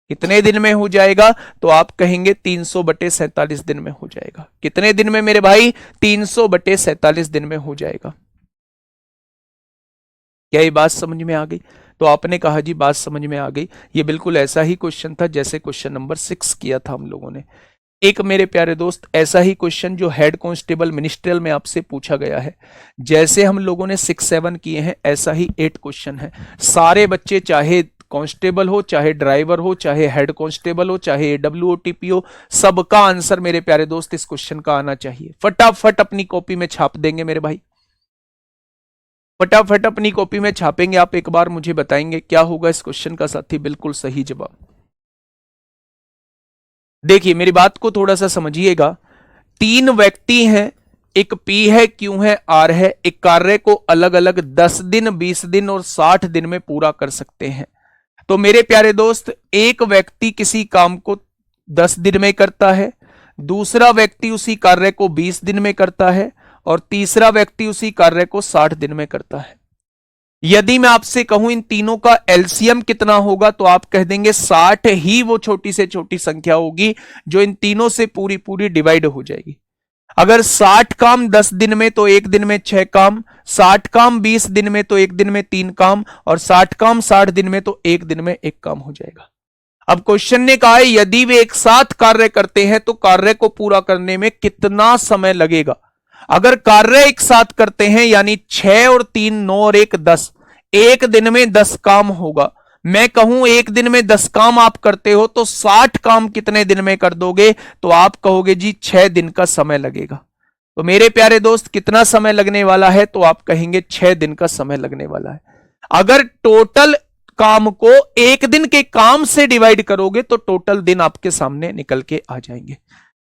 कितने दिन में हो जाएगा, तो आप कहेंगे 300 बटे 47 दिन में हो जाएगा। कितने दिन में मेरे भाई, 300 बटे 47 दिन में हो जाएगा। क्या ये बात समझ में आ गई, तो आपने कहा जी बात समझ में आ गई। ये बिल्कुल ऐसा ही क्वेश्चन था जैसे क्वेश्चन नंबर 6 किया था हम लोगों ने। एक मेरे प्यारे दोस्त ऐसा ही क्वेश्चन जो हेड कांस्टेबल मिनिस्ट्रियल में आपसे पूछा गया है, जैसे हम लोगों ने 6 7 किए हैं ऐसा ही 8 क्वेश्चन है। सारे बच्चे चाहे कांस्टेबल हो, चाहे ड्राइवर हो, चाहे हेड कांस्टेबल हो, चाहे एडब्ल्यूओटीपी हो, सबका आंसर मेरे प्यारे दोस्त इस क्वेश्चन का आना चाहिए। फटाफट अपनी कॉपी में छाप देंगे मेरे भाई, फटाफट अपनी कॉपी में छापेंगे। आप एक बार मुझे बताएंगे क्या होगा इस क्वेश्चन का साथी बिल्कुल सही जवाब। देखिए मेरी बात को थोड़ा सा समझिएगा। 3 व्यक्ति हैं, एक P है, Q है, R है। एक कार्य को अलग अलग 10 दिन, 20 दिन और 60 दिन में पूरा कर सकते हैं। तो मेरे प्यारे दोस्त, एक व्यक्ति किसी काम को 10 दिन में करता है, दूसरा व्यक्ति उसी कार्य को 20 दिन में करता है और तीसरा व्यक्ति उसी कार्य को 60 दिन में करता है। यदि मैं आपसे कहूं इन तीनों का एलसीएम कितना होगा, तो आप कह देंगे 60 ही वो छोटी से छोटी संख्या होगी जो इन तीनों से पूरी पूरी डिवाइड हो जाएगी। अगर 60 काम 10 दिन में तो एक दिन में 6 काम, 60 काम 20 दिन में तो एक दिन में 3 काम और 60 काम 60 दिन में तो एक दिन में 1 काम हो जाएगा। अब क्वेश्चन ने कहा है यदि वे एक साथ कार्य करते हैं तो कार्य को पूरा करने में कितना समय लगेगा। अगर कार्य एक साथ करते हैं यानी 6 और 3 9 और 1 10, एक दिन में 10 काम होगा। मैं कहूं एक दिन में 10 काम आप करते हो तो 60 काम कितने दिन में कर दोगे, तो आप कहोगे जी 6 दिन का समय लगेगा। तो मेरे प्यारे दोस्त, कितना समय लगने वाला है, तो आप कहेंगे 6 दिन का समय लगने वाला है। अगर टोटल काम को एक दिन के काम से डिवाइड करोगे तो टोटल दिन आपके सामने निकल के आ जाएंगे।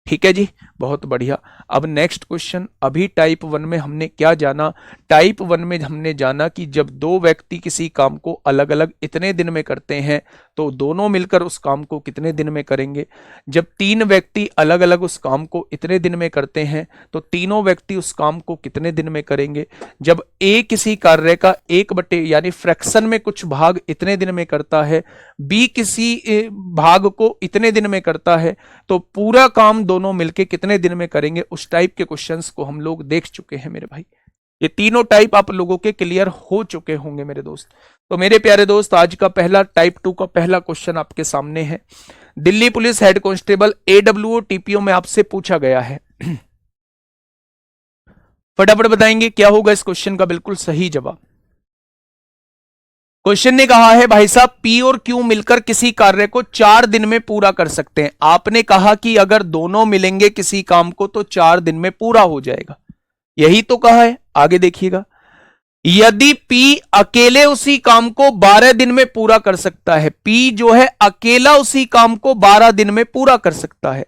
ठीक है जी, बहुत बढ़िया। अब नेक्स्ट क्वेश्चन, अभी टाइप 1 में हमने क्या जाना? टाइप 1 में हमने जाना कि जब दो व्यक्ति किसी काम को अलग अलग इतने दिन में करते हैं तो दोनों मिलकर उस काम को कितने दिन में करेंगे। जब 3 व्यक्ति अलग अलग उस काम को इतने दिन में करते हैं तो तीनों व्यक्ति उस काम को कितने दिन में करेंगे। जब ए किसी कार्य का 1/, यानी फ्रैक्शन में कुछ भाग इतने दिन में करता है, बी किसी भाग को इतने दिन में करता है, तो पूरा काम दोनों मिलके कितने दिन में करेंगे। उस टाइप के क्वेश्चंस को हम लोग देख चुके हैं मेरे भाई। ये तीनों टाइप आप लोगों के क्लियर हो चुके होंगे मेरे दोस्त। तो मेरे प्यारे दोस्त, आज का पहला टाइप 2 का पहला क्वेश्चन आपके सामने है। Delhi police head constable AWO TPO में आपसे पूछा गया है। फटाफट बताएंगे क्या होगा इस क्वेश्चन का बिल्कुल सही जवाब। क्वेश्चन ने कहा है भाई साहब, P और Q मिलकर किसी कार्य को 4 दिन में पूरा कर सकते हैं। आपने कहा कि अगर दोनों मिलेंगे किसी काम को तो 4 दिन में पूरा हो जाएगा, यही तो कहा है। आगे देखिएगा, यदि P अकेले उसी काम को 12 दिन में पूरा कर सकता है, P जो है अकेला उसी काम को 12 दिन में पूरा कर सकता है,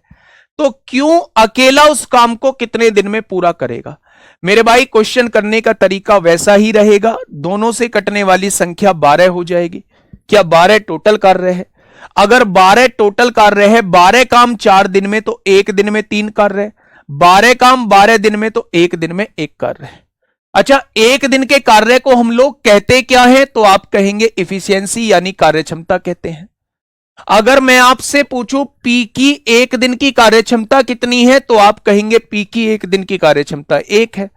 तो Q अकेला उस काम को कितने दिन में पूरा करेगा। मेरे भाई, क्वेश्चन करने का तरीका वैसा ही रहेगा। दोनों से कटने वाली संख्या 12 हो जाएगी। क्या 12 टोटल कार्य है? अगर 12 टोटल कार्य है, 12 काम 4 दिन में तो एक दिन में 3 कार्य है, 12 काम 12 दिन में तो एक दिन में 1 कार्य है। अच्छा, एक दिन के कार्य को हम लोग कहते क्या है, तो आप कहेंगे इफिशियंसी यानी कार्य क्षमता कहते हैं। अगर मैं आपसे पूछूं P की एक दिन की कार्य क्षमता कितनी है, तो आप कहेंगे P की एक दिन की कार्य क्षमता 1 है।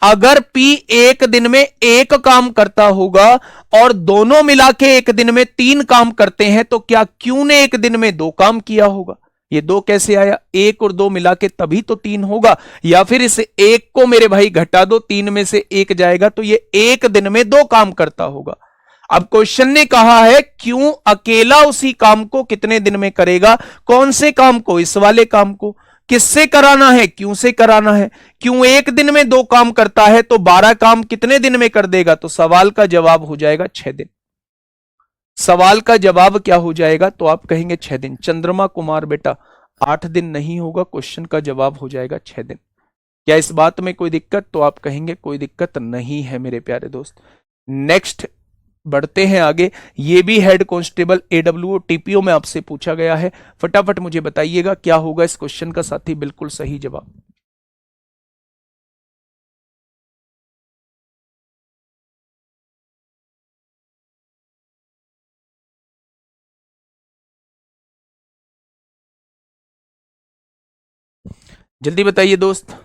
अगर P एक दिन में 1 काम करता होगा और दोनों मिला के एक दिन में 3 काम करते हैं, तो क्या Q ने एक दिन में 2 काम किया होगा। ये 2 कैसे आया? 1 और 2 मिला के तभी तो 3 होगा, या फिर इस 1 को मेरे भाई घटा दो, 3 में से 1 जाएगा, तो ये एक दिन में 2 काम करता होगा। अब क्वेश्चन ने कहा है क्यों अकेला उसी काम को कितने दिन में करेगा। कौन से काम को? इस वाले काम को। किससे कराना है? क्यों से कराना है। क्यों एक दिन में 2 काम करता है, तो 12 काम कितने दिन में कर देगा। तो सवाल का जवाब हो जाएगा 6 दिन। सवाल का जवाब क्या हो जाएगा, तो आप कहेंगे 6 दिन। चंद्रमा कुमार बेटा 8 दिन नहीं होगा, क्वेश्चन का जवाब हो जाएगा 6 दिन। क्या इस बात में कोई दिक्कत? तो आप कहेंगे कोई दिक्कत नहीं है मेरे प्यारे दोस्त। नेक्स्ट बढ़ते हैं आगे। ये भी हेड कांस्टेबल AWO TPO में आपसे पूछा गया है। फटाफट मुझे बताइएगा क्या होगा इस क्वेश्चन का साथी बिल्कुल सही जवाब। जल्दी बताइए दोस्त,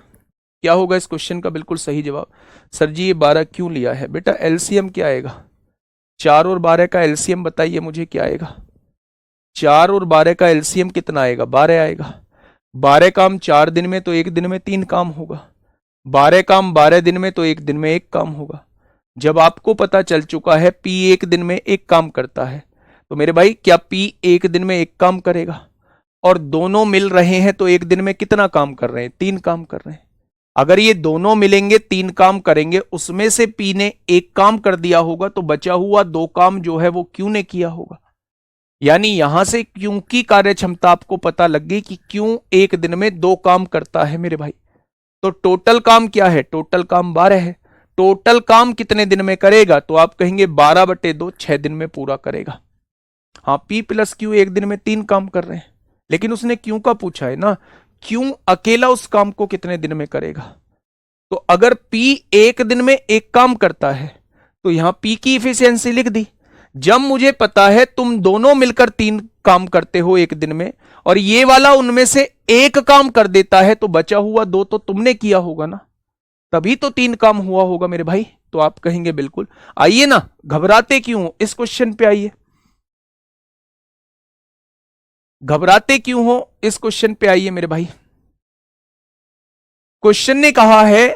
क्या होगा इस क्वेश्चन का बिल्कुल सही जवाब। सर जी ये 12 क्यों लिया है? बेटा एलसीएम क्या आएगा? 4 और 12 का एलसीएम बताइए मुझे क्या आएगा। 4 और 12 का एलसीएम कितना आएगा? 12 आएगा। 12 काम 4 दिन में तो एक दिन में 3 काम होगा। 12 काम 12 दिन में तो एक दिन में 1 काम होगा। जब आपको पता चल चुका है P एक दिन में 1 काम करता है, तो मेरे भाई क्या P एक दिन में 1 काम करेगा? और दोनों मिल रहे हैं तो एक दिन में कितना काम कर रहे हैं? 3 काम कर रहे हैं। अगर ये दोनों मिलेंगे 3 काम करेंगे, उसमें से P ने 1 काम कर दिया होगा, तो बचा हुआ 2 काम जो है वो Q ने किया होगा। यानी यहां से Q की कार्य क्षमता आपको पता लग गई कि Q एक दिन में 2 काम करता है मेरे भाई। तो टोटल काम क्या है, टोटल काम 12 है। टोटल काम कितने दिन में करेगा, तो आप कहेंगे 12/2 6 दिन में पूरा करेगा। हाँ, P + Q एक दिन में 3 काम कर रहे हैं, लेकिन उसने क्यों का पूछा है ना, क्यों अकेला उस काम को कितने दिन में करेगा। तो अगर P एक दिन में एक काम करता है तो यहां P की इफिशियंसी लिख दी। जब मुझे पता है तुम दोनों मिलकर 3 काम करते हो एक दिन में, और ये वाला उनमें से एक काम कर देता है, तो बचा हुआ 2 तो तुमने किया होगा ना, तभी तो 3 काम हुआ होगा मेरे भाई। तो आप कहेंगे बिल्कुल। आइए ना, घबराते क्यों हो, इस क्वेश्चन पे आइए। घबराते क्यों हो, इस क्वेश्चन पे आइए मेरे भाई। क्वेश्चन ने कहा है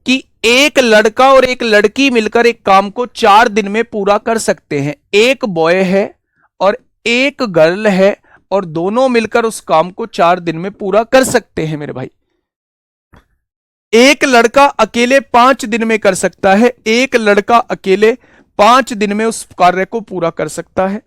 कि एक लड़का और एक लड़की मिलकर एक काम को 4 दिन में पूरा कर सकते हैं। एक बॉय है और एक गर्ल है, और दोनों मिलकर उस काम को 4 दिन में पूरा कर सकते हैं मेरे भाई। एक लड़का अकेले 5 दिन में कर सकता है, एक लड़का अकेले 5 दिन में उस कार्य को पूरा कर सकता है।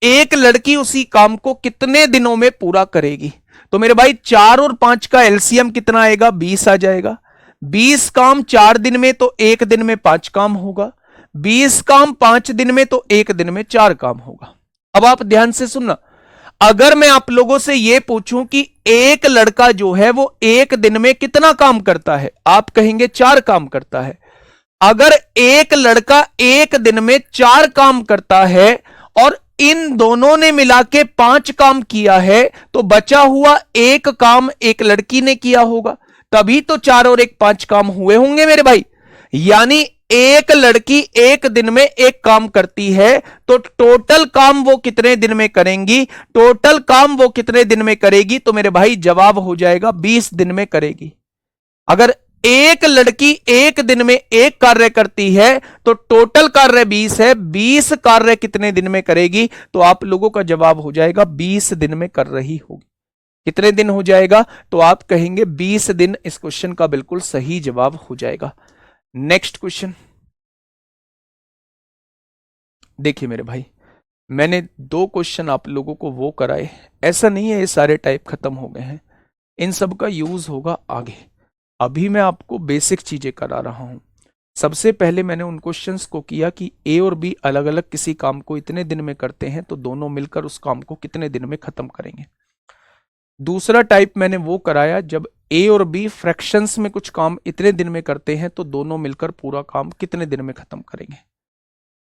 एक लड़की उसी काम को कितने दिनों में पूरा करेगी। तो मेरे भाई 4 और 5 का एलसीएम कितना आएगा, 20 आ जाएगा। 20 काम 4 दिन में तो एक दिन में 5 काम होगा, 20 काम 5 दिन में तो एक दिन में 4 काम होगा। अब आप ध्यान से सुनना, अगर मैं आप लोगों से यह पूछूं कि एक लड़का जो है वो एक दिन में कितना काम करता है, आप कहेंगे 4 काम करता है। अगर एक लड़का एक दिन में 4 काम करता है और इन दोनों ने मिला के 5 काम किया है, तो बचा हुआ एक काम एक लड़की ने किया होगा, तभी तो 4 और 1 5 काम हुए होंगे मेरे भाई। यानी एक लड़की एक दिन में एक काम करती है, तो टोटल काम वो कितने दिन में करेंगी, टोटल काम वो कितने दिन में करेगी, तो मेरे भाई जवाब हो जाएगा 20 दिन में करेगी। अगर एक लड़की एक दिन में एक कार्य करती है तो टोटल कार्य 20 है, 20 कार्य कितने दिन में करेगी, तो आप लोगों का जवाब हो जाएगा 20 दिन में कर रही होगी। कितने दिन हो जाएगा, तो आप कहेंगे 20 दिन। इस क्वेश्चन का बिल्कुल सही जवाब हो जाएगा। नेक्स्ट क्वेश्चन देखिए मेरे भाई, मैंने 2 क्वेश्चन आप लोगों को वो कराए, ऐसा नहीं है ये सारे टाइप खत्म हो गए हैं, इन सब का यूज होगा आगे। अभी मैं आपको बेसिक चीजें करा रहा हूं। सबसे पहले मैंने उन क्वेश्चंस को किया कि ए और बी अलग अलग किसी काम को इतने दिन में करते हैं, तो दोनों मिलकर उस काम को कितने दिन में खत्म करेंगे। दूसरा टाइप मैंने वो कराया जब ए और बी फ्रैक्शंस में कुछ काम इतने दिन में करते हैं, तो दोनों मिलकर पूरा काम कितने दिन में खत्म करेंगे।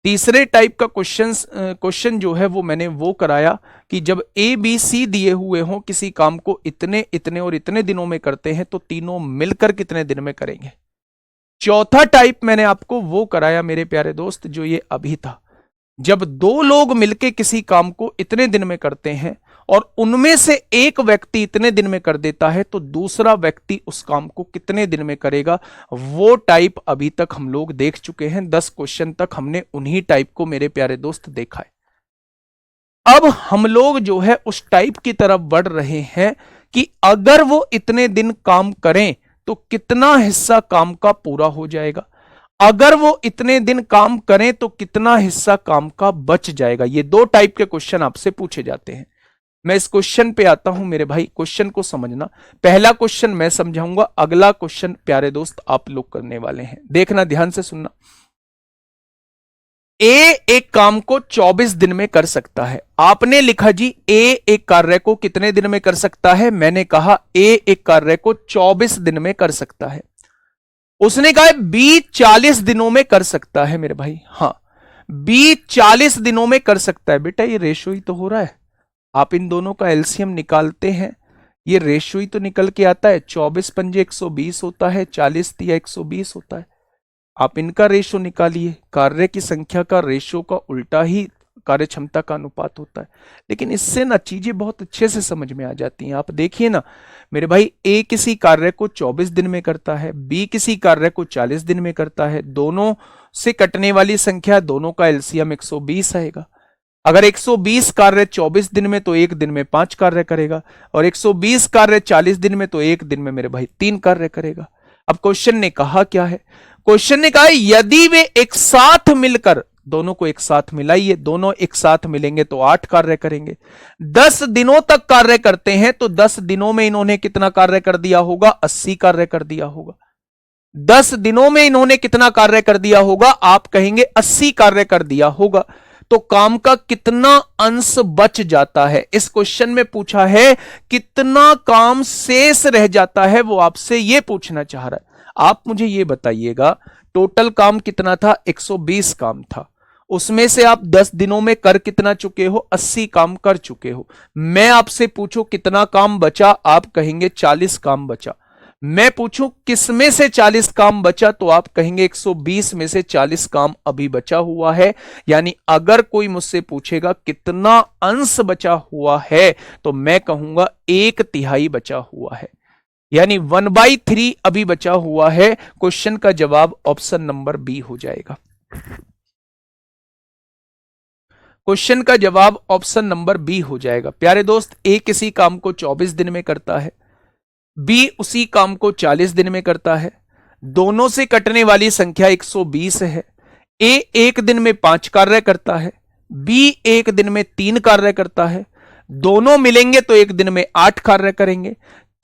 तीसरे टाइप का क्वेश्चन जो है वो मैंने वो कराया कि जब ए बी सी दिए हुए हों, किसी काम को इतने इतने और इतने दिनों में करते हैं, तो तीनों मिलकर कितने दिन में करेंगे। चौथा टाइप मैंने आपको वो कराया मेरे प्यारे दोस्त, जो ये अभी था, जब 2 लोग मिलकर किसी काम को इतने दिन में करते हैं और उनमें से एक व्यक्ति इतने दिन में कर देता है, तो दूसरा व्यक्ति उस काम को कितने दिन में करेगा। वो टाइप अभी तक हम लोग देख चुके हैं। 10 क्वेश्चन तक हमने उन्हीं टाइप को मेरे प्यारे दोस्त देखा है। अब हम लोग जो है उस टाइप की तरफ बढ़ रहे हैं कि अगर वो इतने दिन काम करें तो कितना हिस्सा काम का पूरा हो जाएगा, अगर वो इतने दिन काम करें तो कितना हिस्सा काम का बच जाएगा। ये 2 टाइप के क्वेश्चन आपसे पूछे जाते हैं। मैं इस क्वेश्चन पे आता हूं मेरे भाई, क्वेश्चन को समझना। पहला क्वेश्चन मैं समझाऊंगा, अगला क्वेश्चन प्यारे दोस्त आप लोग करने वाले हैं। देखना, ध्यान से सुनना। ए एक काम को 24 दिन में कर सकता है। आपने लिखा जी ए एक कार्य को कितने दिन में कर सकता है, मैंने कहा ए एक कार्य को 24 दिन में कर सकता है। उसने कहा बी 40 दिनों में कर सकता है मेरे भाई। हां, बी 40 दिनों में कर सकता है। बेटा ये रेशो ही तो हो रहा है, आप इन दोनों का एलसीएम निकालते हैं, ये रेशो ही तो निकल के आता है। 24 पंजे 120 होता है, 40 दिया 120 होता है। आप इनका रेशो निकालिए, कार्य की संख्या का रेशो का उल्टा ही कार्य क्षमता का अनुपात होता है। लेकिन इससे ना चीजें बहुत अच्छे से समझ में आ जाती हैं। आप देखिए ना मेरे भाई, ए किसी कार्य को 24 दिन में करता है, बी किसी कार्य को 40 दिन में करता है। दोनों से कटने वाली संख्या, दोनों का एलसीएम 120 आएगा। अगर 120 कार्य 24 दिन में तो एक दिन में 5 कार्य करेगा, और 120 कार्य 40 दिन में तो एक दिन में मेरे भाई 3 कार्य करेगा। अब क्वेश्चन ने कहा क्या है, क्वेश्चन ने कहा यदि वे एक साथ मिलकर दोनों को एक साथ मिलाइए, दोनों एक साथ मिलेंगे तो 8 कार्य करेंगे। 10 दिनों तक कार्य करते हैं तो 10 दिनों में इन्होंने कितना कार्य कर दिया होगा? 80 कार्य कर दिया होगा। 10 दिनों में इन्होंने कितना कार्य कर दिया होगा? आप कहेंगे 80 कार्य कर दिया होगा। तो काम का कितना अंश बच जाता है? इस क्वेश्चन में पूछा है कितना काम शेष रह जाता है, वो आपसे ये पूछना चाह रहा है। आप मुझे ये बताइएगा, टोटल काम कितना था? 120 काम था। उसमें से आप 10 दिनों में कर कितना चुके हो? 80 काम कर चुके हो। मैं आपसे पूछूं कितना काम बचा? आप कहेंगे 40 काम बचा। मैं पूछूं किस में से 40 काम बचा? तो आप कहेंगे 120 में से 40 काम अभी बचा हुआ है। यानी अगर कोई मुझसे पूछेगा कितना अंश बचा हुआ है तो मैं कहूंगा 1/3 बचा हुआ है, यानी 1/3 अभी बचा हुआ है। क्वेश्चन का जवाब ऑप्शन नंबर बी हो जाएगा। क्वेश्चन का जवाब ऑप्शन नंबर बी हो जाएगा। प्यारे दोस्त, ए किसी काम को 24 दिन में करता है, बी उसी काम को 40 दिन में करता है। दोनों से कटने वाली संख्या 120 है। ए एक दिन में 5 कार्य करता है, बी एक दिन में 3 कार्य करता है। दोनों मिलेंगे तो एक दिन में 8 कार्य करेंगे।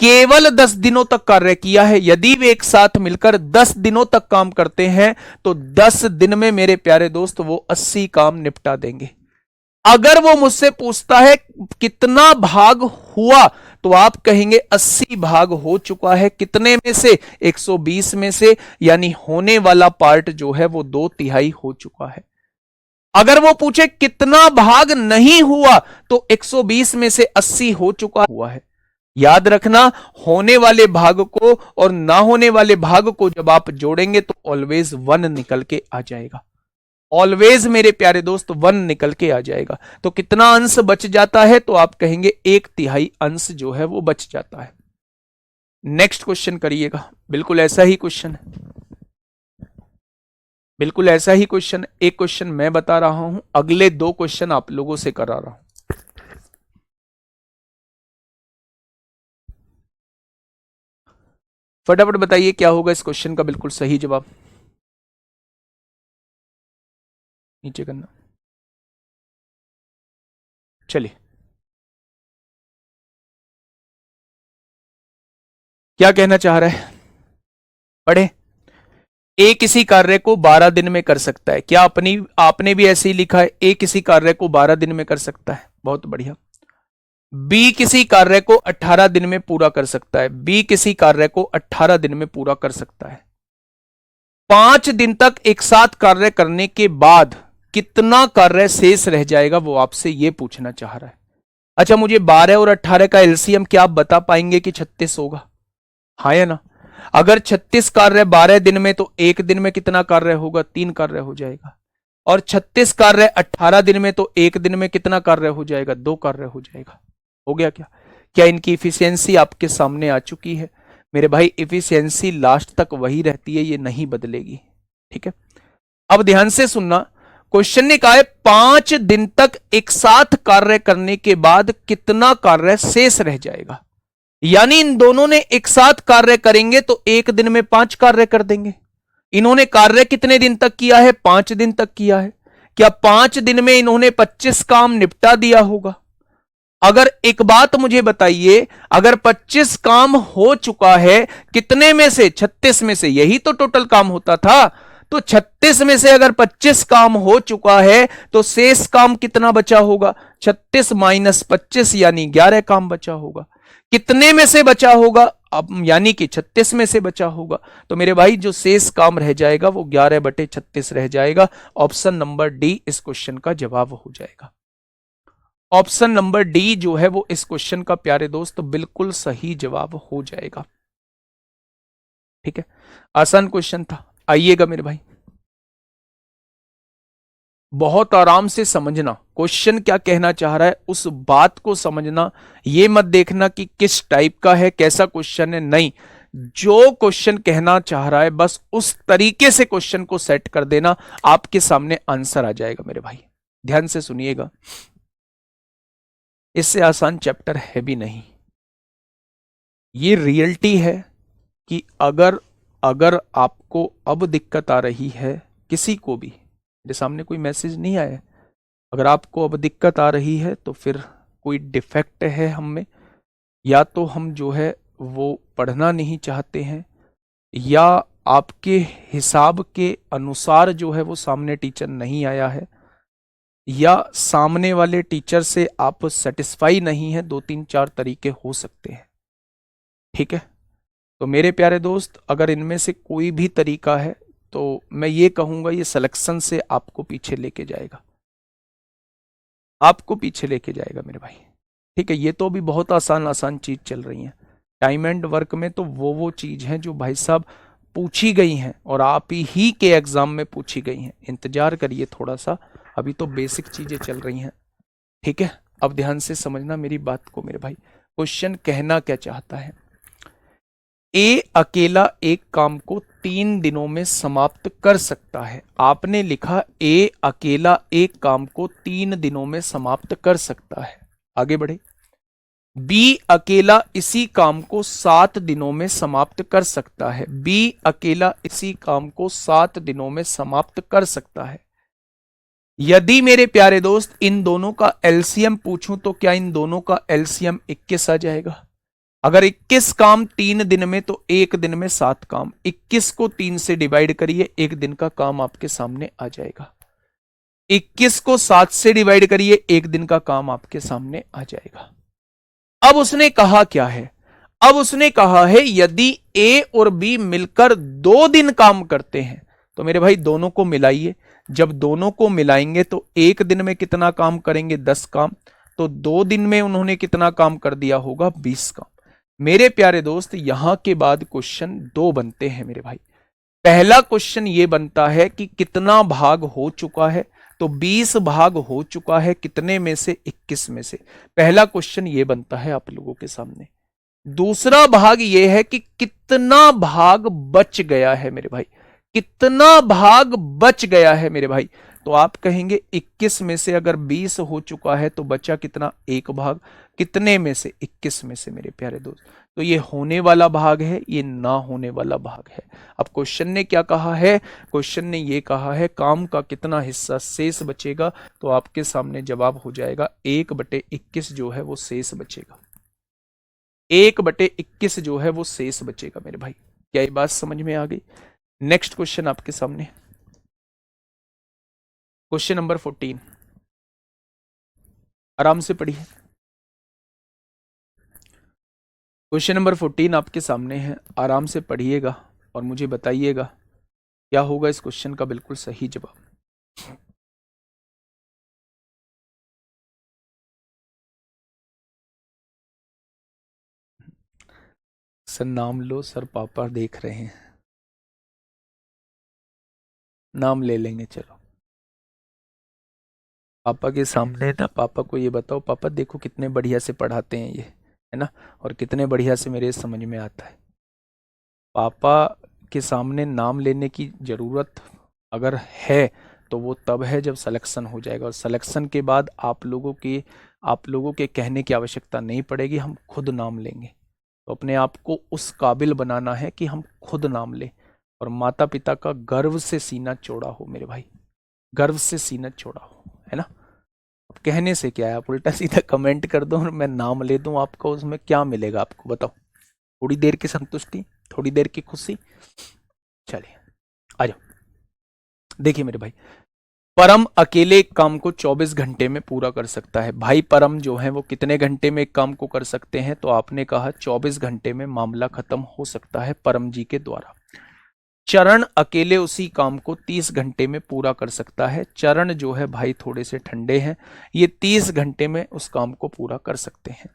केवल 10 दिनों तक कार्य किया है। यदि वे एक साथ मिलकर 10 दिनों तक काम करते हैं तो 10 दिन में मेरे प्यारे दोस्त वो 80 काम निपटा देंगे। अगर वो मुझसे पूछता है कितना भाग हुआ तो आप कहेंगे 80 भाग हो चुका है। कितने में से? 120 में से, यानी होने वाला पार्ट जो है वो 2/3 हो चुका है। अगर वो पूछे कितना भाग नहीं हुआ तो 120 में से 80 हो चुका हुआ है। याद रखना, होने वाले भाग को और ना होने वाले भाग को जब आप जोड़ेंगे तो ऑलवेज 1 निकल के आ जाएगा। ऑलवेज मेरे प्यारे दोस्त 1 निकल के आ जाएगा। तो कितना अंश बच जाता है? तो आप कहेंगे 1/3 अंश जो है वो बच जाता है। नेक्स्ट क्वेश्चन करिएगा। बिल्कुल ऐसा ही क्वेश्चन है, बिल्कुल ऐसा ही क्वेश्चन। एक क्वेश्चन मैं बता रहा हूं, अगले 2 क्वेश्चन आप लोगों से करा रहा हूं। फटाफट बताइए क्या होगा इस क्वेश्चन का बिल्कुल सही जवाब। नीचे करना। चलिए, क्या कहना चाह रहा है? पढ़े। ए किसी कार्य को 12 दिन में कर सकता है। क्या आपने भी ऐसे ही लिखा है? ए किसी कार्य को 12 दिन में कर सकता है। बहुत बढ़िया। बी किसी कार्य को 18 दिन में पूरा कर सकता है। बी किसी कार्य को 18 दिन में पूरा कर सकता है। 5 दिन तक एक साथ कार्य करने के बाद कितना कार्य शेष रह जाएगा, वो आपसे ये पूछना चाह रहा है। अच्छा, मुझे 12 और 18 का एलसीएम क्या आप बता पाएंगे कि 36 होगा? हाँ या ना? अगर 36 कार्य 12 दिन में तो एक दिन में कितना कार्य होगा? 3 कार्य हो जाएगा। और 36 कार्य 18 दिन में तो एक दिन में कितना कार्य हो जाएगा? 2 कार्य हो जाएगा। हो गया क्या? क्या इनकी इफिशियंसी आपके सामने आ चुकी है? मेरे भाई, इफिशियंसी लास्ट तक वही रहती है, ये नहीं बदलेगी। ठीक है, अब ध्यान से सुनना। क्वेश्चन ने कहा है 5 दिन तक एक साथ कार्य करने के बाद कितना कार्य शेष रह जाएगा। यानी इन दोनों ने एक साथ कार्य करेंगे तो एक दिन में 5 कार्य कर देंगे। इन्होंने कार्य कितने दिन तक किया है? 5 दिन तक किया है। क्या 5 दिन में इन्होंने 25 काम निपटा दिया होगा? अगर एक बात मुझे बताइए, अगर 25 काम हो चुका है, कितने में से? 36 में से। यही तो टोटल काम होता था। तो 36 में से अगर 25 काम हो चुका है तो शेष काम कितना बचा होगा? 36 माइनस 25 यानी 11 काम बचा होगा। कितने में से बचा होगा? अब यानी कि 36 में से बचा होगा। तो मेरे भाई, जो शेष काम रह जाएगा वो 11/36 रह जाएगा। ऑप्शन नंबर डी इस क्वेश्चन का जवाब हो जाएगा। ऑप्शन नंबर डी जो है वो इस क्वेश्चन का प्यारे दोस्त बिल्कुल सही जवाब हो जाएगा। ठीक है, आसान क्वेश्चन था। आइएगा मेरे भाई, बहुत आराम से समझना क्वेश्चन क्या कहना चाह रहा है, उस बात को समझना। ये मत देखना कि किस टाइप का है, कैसा क्वेश्चन है, नहीं। जो क्वेश्चन कहना चाह रहा है बस उस तरीके से क्वेश्चन को सेट कर देना, आपके सामने आंसर आ जाएगा मेरे भाई। ध्यान से सुनिएगा, इससे आसान चैप्टर है भी नहीं। ये रियलिटी है कि अगर आपको अब दिक्कत आ रही है, किसी को भी मेरे सामने कोई मैसेज नहीं आया है। अगर आपको अब दिक्कत आ रही है तो फिर कोई डिफेक्ट है हम में, या तो हम जो है वो पढ़ना नहीं चाहते हैं, या आपके हिसाब के अनुसार जो है वो सामने टीचर नहीं आया है, या सामने वाले टीचर से आप सेटिस्फाई नहीं है। 2-3-4 तरीके हो सकते हैं, ठीक है। तो मेरे प्यारे दोस्त, अगर इनमें से कोई भी तरीका है तो मैं ये कहूंगा ये सिलेक्शन से आपको पीछे लेके जाएगा, आपको पीछे लेके जाएगा मेरे भाई, ठीक है। ये तो अभी बहुत आसान आसान चीज चल रही है। टाइम एंड वर्क में तो वो चीज है जो भाई साहब पूछी गई हैं और आप ही के एग्जाम में पूछी गई हैं। इंतजार करिए थोड़ा सा, अभी तो बेसिक चीजें चल रही हैं, ठीक है। अब ध्यान से समझना मेरी बात को मेरे भाई। क्वेश्चन कहना क्या चाहता है, ए अकेला एक काम को 3 दिनों में समाप्त कर सकता है। आपने लिखा ए अकेला एक काम को 3 दिनों में समाप्त कर सकता है। आगे बढ़े, बी अकेला इसी काम को 7 दिनों में समाप्त कर सकता है। बी अकेला इसी काम को 7 दिनों में समाप्त कर सकता है। यदि मेरे प्यारे दोस्त इन दोनों का एलसीएम पूछूं तो क्या इन दोनों का एलसीएम 21 आ जाएगा? अगर 21 काम 3 दिन में तो एक दिन में 7 काम। 21 को 3 से डिवाइड करिए, एक दिन का काम आपके सामने आ जाएगा। 21 को 7 से डिवाइड करिए, एक दिन का काम आपके सामने आ जाएगा। अब उसने कहा क्या है, अब उसने कहा है यदि ए और बी मिलकर 2 दिन काम करते हैं तो मेरे भाई दोनों को मिलाइए। जब दोनों को मिलाएंगे तो एक दिन में कितना काम करेंगे, 10 काम। तो 2 दिन में उन्होंने कितना काम कर दिया होगा, 20 काम। मेरे प्यारे दोस्त, यहां के बाद क्वेश्चन 2 बनते हैं मेरे भाई। पहला क्वेश्चन ये बनता है कि कितना भाग हो चुका है, तो 20 भाग हो चुका है, कितने में से, 21 में से। पहला क्वेश्चन ये बनता है आप लोगों के सामने। दूसरा भाग ये है कि कितना भाग बच गया है मेरे भाई, कितना भाग बच गया है मेरे भाई। तो आप कहेंगे 21 में से अगर 20 हो चुका है तो बचा कितना, एक भाग। कितने में से, 21 में से मेरे प्यारे दोस्त। तो ये होने वाला भाग है, ये ना होने वाला भाग है। अब क्वेश्चन ने क्या कहा है, क्वेश्चन ने ये कहा है काम का कितना हिस्सा शेष बचेगा। तो आपके सामने जवाब हो जाएगा 1/21 जो है वो शेष बचेगा। 1/21 जो है वो शेष बचेगा मेरे भाई। क्या ये बात समझ में आ गई? नेक्स्ट क्वेश्चन आपके सामने, क्वेश्चन नंबर 14। आराम से पढ़िए। क्वेश्चन नंबर 14 आपके सामने है, आराम से पढ़िएगा और मुझे बताइएगा क्या होगा इस क्वेश्चन का बिल्कुल सही जवाब। सर नाम लो, सर पापा देख रहे हैं। नाम ले लेंगे, चलो। पापा के सामने ना, पापा को ये बताओ, पापा देखो कितने बढ़िया से पढ़ाते हैं ये, है ना, और कितने बढ़िया से मेरे समझ में आता है। पापा के सामने नाम लेने की जरूरत अगर है तो वो तब है जब सिलेक्शन हो जाएगा, और सिलेक्शन के बाद आप लोगों के कहने की आवश्यकता नहीं पड़ेगी, हम खुद नाम लेंगे। तो अपने आप को उस काबिल बनाना है कि हम खुद नाम लें, और माता पिता का गर्व से सीना चौड़ा हो मेरे भाई, गर्व से सीना चौड़ा हो, है ना। अब कहने से क्या है, आप उल्टा सीधा कमेंट कर दो और मैं नाम ले दूं आपको, उसमें क्या मिलेगा आपको बताओ? थोड़ी देर की संतुष्टि, थोड़ी देर की खुशी। चलिए आ जाओ। देखिए मेरे भाई, परम अकेले एक काम को 24 घंटे में पूरा कर सकता है। भाई परम जो है वो कितने घंटे में एक काम को कर सकते हैं? तो आपने कहा 24 घंटे में मामला खत्म हो सकता है परम जी के द्वारा। चरण अकेले उसी काम को 30 घंटे में पूरा कर सकता है। चरण जो है भाई थोड़े से ठंडे हैं, ये 30 घंटे में उस काम को पूरा कर सकते हैं।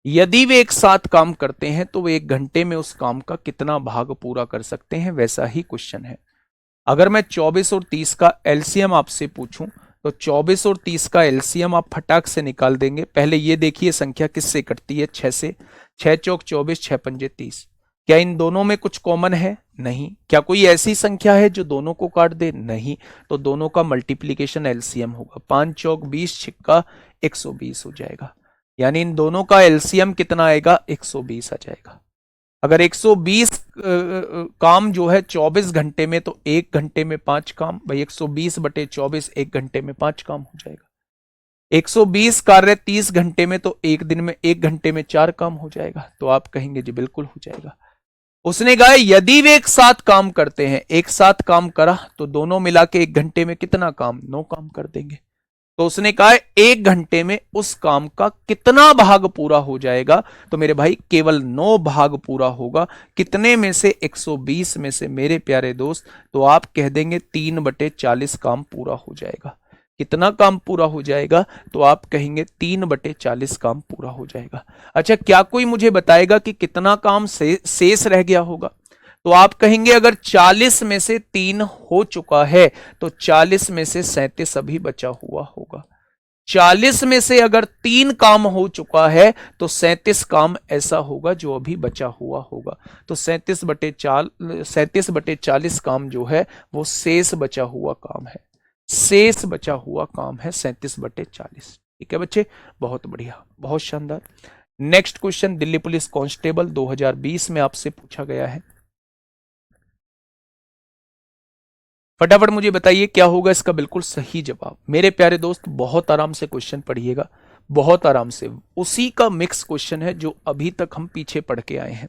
यदि वे एक साथ काम करते हैं तो वे 1 घंटे में उस काम का कितना भाग पूरा कर सकते हैं? वैसा ही क्वेश्चन है। अगर मैं 24 और 30 का एलसीएम आपसे पूछूं तो 24 और 30 का एलसीएम आप फटाक से निकाल देंगे। पहले ये देखिए संख्या किससे कटती है, 6 से। 6 चौक 24, 6 पंजे 30। क्या इन दोनों में कुछ कॉमन है? नहीं। क्या कोई ऐसी संख्या है जो दोनों को काट दे? नहीं। तो दोनों का मल्टीप्लीकेशन एलसीएम होगा। 5 चौक 20, छिक्का 120 हो जाएगा। यानी इन दोनों का एलसीएम कितना आएगा? 120 आ जाएगा। अगर 120 काम जो है 24 घंटे में, तो 1 घंटे में 5 काम भाई, 120/24 1 घंटे में 5 काम हो जाएगा। 120 कार्य 30 घंटे में, तो एक दिन में 1 घंटे में 4 काम हो जाएगा। तो आप कहेंगे जी बिल्कुल हो जाएगा। उसने कहा यदि वे एक साथ काम करते हैं, एक साथ काम करा तो दोनों मिला के 1 घंटे में कितना काम, 9 काम कर देंगे। तो उसने कहा 1 घंटे में उस काम का कितना भाग पूरा हो जाएगा, तो मेरे भाई केवल 9 भाग पूरा होगा। कितने में से, 120 में से मेरे प्यारे दोस्त। तो आप कह देंगे 3/40 काम पूरा हो जाएगा। कितना काम पूरा हो जाएगा, तो आप कहेंगे 3/40 काम पूरा हो जाएगा। अच्छा, क्या कोई मुझे बताएगा कि कितना काम शेष रह गया होगा? तो आप कहेंगे अगर 40 में से 3 हो चुका है तो 40 में से 37 अभी बचा हुआ होगा। 40 में से अगर 3 काम हो चुका है तो 37 काम ऐसा होगा जो अभी बचा हुआ होगा। तो 37/40 काम जो है वो शेष बचा हुआ काम है। शेष बचा हुआ काम है 37/40। ठीक है बच्चे, बहुत बढ़िया, बहुत शानदार। Next question Delhi police constable 2020 में आपसे पूछा गया है। फटाफट मुझे बताइए क्या होगा इसका बिल्कुल सही जवाब। मेरे प्यारे दोस्त बहुत आराम से क्वेश्चन पढ़िएगा, बहुत आराम से। उसी का मिक्स क्वेश्चन है जो अभी तक हम पीछे पढ़ के आए हैं।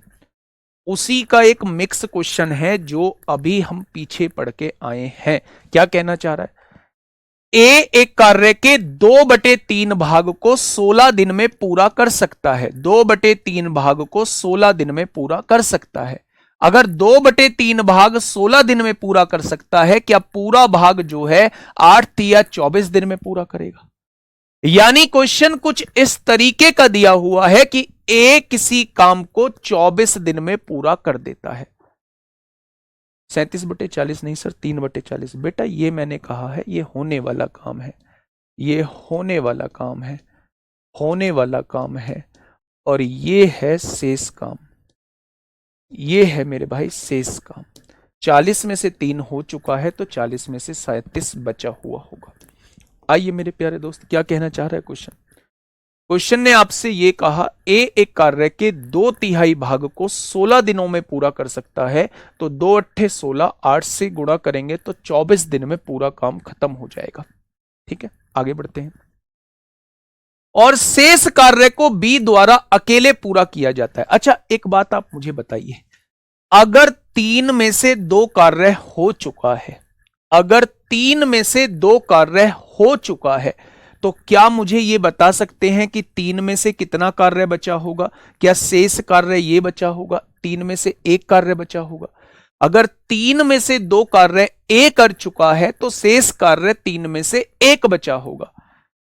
उसी का एक मिक्स क्वेश्चन है जो अभी हम पीछे पढ़ के आए हैं। क्या कहना चाह रहा है? ए एक कार्य के 2/3 भाग को 16 दिन में पूरा कर सकता है। 2/3 भाग को 16 दिन में पूरा कर सकता है। अगर 2/3 भाग 16 दिन में पूरा कर सकता है, क्या पूरा भाग जो है 8 या 24 दिन में पूरा करेगा? यानी क्वेश्चन कुछ इस तरीके का दिया हुआ है कि ए किसी काम को 24 दिन में पूरा कर देता है। 37/40 नहीं सर, 3/40। बेटा ये मैंने कहा है ये होने वाला काम है, ये होने वाला काम है, होने वाला काम है। और ये है शेष काम, ये है मेरे भाई शेष काम। 40 में से 3 हो चुका है तो 40 में से 37 बचा हुआ होगा। आइए मेरे प्यारे दोस्त, क्या कहना चाह रहा है क्वेश्चन? क्वेश्चन ने आपसे ये कहा ए एक कार्य के 2/3 भाग को 16 दिनों में पूरा कर सकता है। तो 2 अट्ठे 16, 8 से गुणा करेंगे तो 24 दिन में पूरा काम खत्म हो जाएगा। ठीक है, आगे बढ़ते हैं। और शेष कार्य को बी द्वारा अकेले पूरा किया जाता है। अच्छा एक बात आप मुझे बताइए, अगर 3 में से 2 कार्य हो चुका है, अगर 3 में से 2 कार्य हो चुका है, तो क्या मुझे यह बता सकते हैं कि 3 में से कितना कार्य बचा होगा? क्या शेष कार्य ये बचा होगा? 3 में से 1 कार्य बचा होगा। अगर 3 में से 2 कार्य ए कर चुका है तो शेष कार्य 3 में से 1 बचा होगा।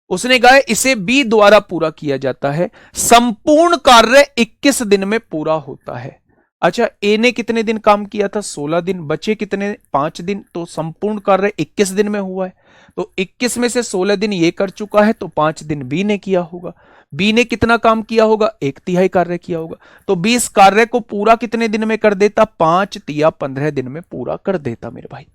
उसने कहा इसे बी द्वारा पूरा किया जाता है। संपूर्ण कार्य 21 दिन में पूरा होता है। अच्छा, ए ने कितने दिन काम किया था? 16 दिन। बचे कितने? 5 दिन। तो संपूर्ण कार्य 21 दिन में हुआ है। तो 21 में से 16 दिन ये कर चुका है तो 5 दिन बी ने किया होगा। बी ने कितना काम किया होगा? 1/3 कार्य किया होगा। तो 20 कार्य को पूरा कितने दिन में कर देता? 5 15 दिन में पूरा कर देता मेरे भाई।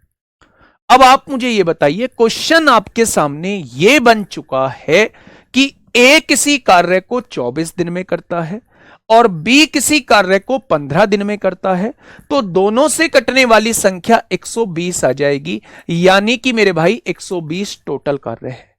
अब आप मुझे ये बताइए, क्वेश्चन आपके सामने ये बन चुका है कि ए किसी कार्य को 24 दिन में करता है और बी किसी कार्य को 15 दिन में करता है। तो दोनों से कटने वाली संख्या 120 आ जाएगी। यानी कि मेरे भाई 120 टोटल कार्य है।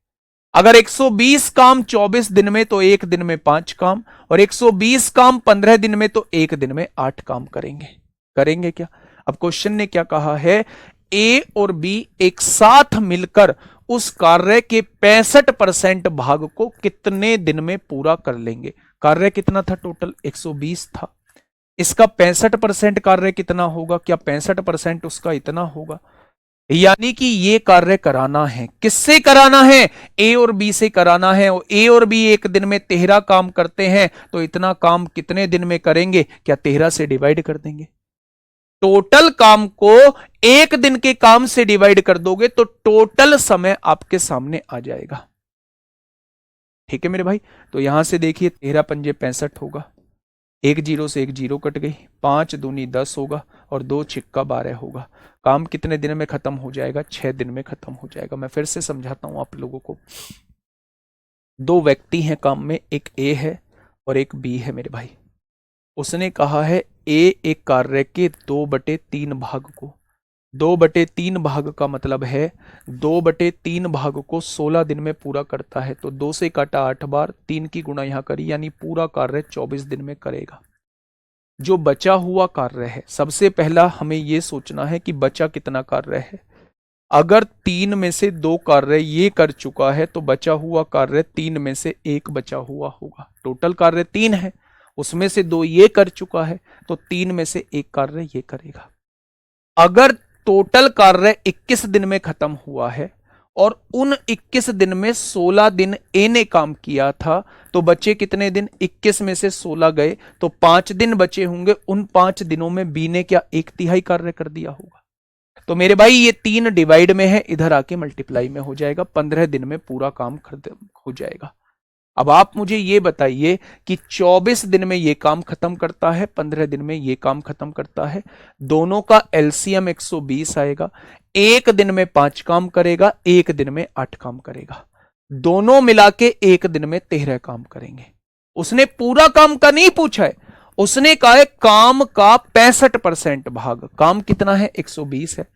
अगर 120 काम 24 दिन में तो 1 दिन में 5 काम, और 120 काम 15 दिन में तो 1 दिन में 8 काम करेंगे। करेंगे क्या? अब क्वेश्चन ने क्या कहा है, ए और बी एक साथ मिलकर उस कार्य के 65% भाग को कितने दिन में पूरा कर लेंगे। कार्य कितना था टोटल? 120 था। इसका 65% कार्य कितना होगा? क्या 65% उसका इतना होगा? यानी कि ये कार्य कराना है। किससे कराना है? ए और बी से कराना है। और ए और बी एक दिन में 13 काम करते हैं तो इतना काम कितने दिन में करेंगे? क्या 13 से डिवाइड कर देंगे? टोटल काम को एक दिन के काम से डिवाइड कर दोगे तो टोटल समय आपके सामने आ जाएगा। ठीक है मेरे भाई, तो यहां से देखिए 13 पंजे 65 होगा, 1 0 से 1 0 कट गई, 5 दूनी 10 होगा और 2 छिक्का 12 होगा। काम कितने दिन में खत्म हो जाएगा? 6 दिन में खत्म हो जाएगा। मैं फिर से समझाता हूं आप लोगों को। 2 व्यक्ति हैं काम में, एक ए है और एक बी है मेरे भाई। उसने कहा है ए एक कार्य के 2/3 भाग को, 2/3 भाग का मतलब है 2/3 भाग को 16 दिन में पूरा करता है। तो 2 से काटा 8 बार, 3 की गुणा यहां करी, यानी पूरा कार्य 24 दिन में करेगा। जो बचा हुआ कार्य है, सबसे पहला हमें यह सोचना है कि बचा कितना कार्य है। अगर 3 में से 2 कार्य ये कर चुका है तो बचा हुआ कार्य 3 में से 1 बचा हुआ होगा। टोटल कार्य 3 है, उसमें से 2 ये कर चुका है तो 3 में से 1 कार्य ये करेगा। अगर टोटल कार्य 21 दिन में खत्म हुआ है और उन 21 दिन में 16 दिन ए ने काम किया था, तो बचे कितने दिन? 21 में से 16 गए तो 5 दिन बचे होंगे। उन 5 दिनों में बी ने क्या 1/3 कार्य कर दिया होगा? तो मेरे भाई ये 3 डिवाइड में है, इधर आके मल्टीप्लाई में हो जाएगा। 15 दिन में पूरा काम खत्म हो जाएगा। अब आप मुझे ये बताइए कि 24 दिन में ये काम खत्म करता है, 15 दिन में ये काम खत्म करता है। दोनों का एलसीएम 120 आएगा। एक दिन में 5 काम करेगा, एक दिन में 8 काम करेगा। दोनों मिला के एक दिन में 13 काम करेंगे। उसने पूरा काम का नहीं पूछा है, उसने कहा है काम का 65% भाग। काम कितना है? 120 है।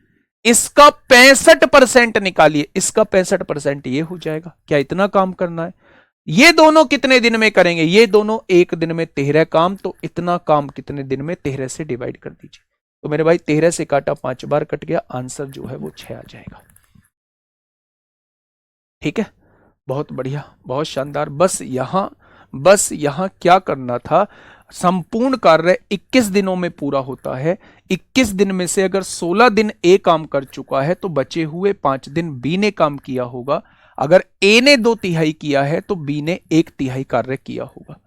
इसका 65% निकालिए, इसका 65% ये हो जाएगा। क्या इतना काम करना है? ये दोनों कितने दिन में करेंगे? ये दोनों एक दिन में 13 काम, तो इतना काम कितने दिन में? 13 से डिवाइड कर दीजिए। तो मेरे भाई 13 से काटा 5 बार कट गया, आंसर जो है वो 6 आ जाएगा। ठीक है, बहुत बढ़िया, बहुत शानदार। बस यहां क्या करना था, संपूर्ण कार्य 21 दिनों में पूरा होता है। 21 दिन में से अगर 16 दिन ए काम कर चुका है तो बचे हुए 5 दिन बी ने काम किया होगा। अगर ए ने 2/3 किया है तो बी ने 1/3 कार्य किया होगा।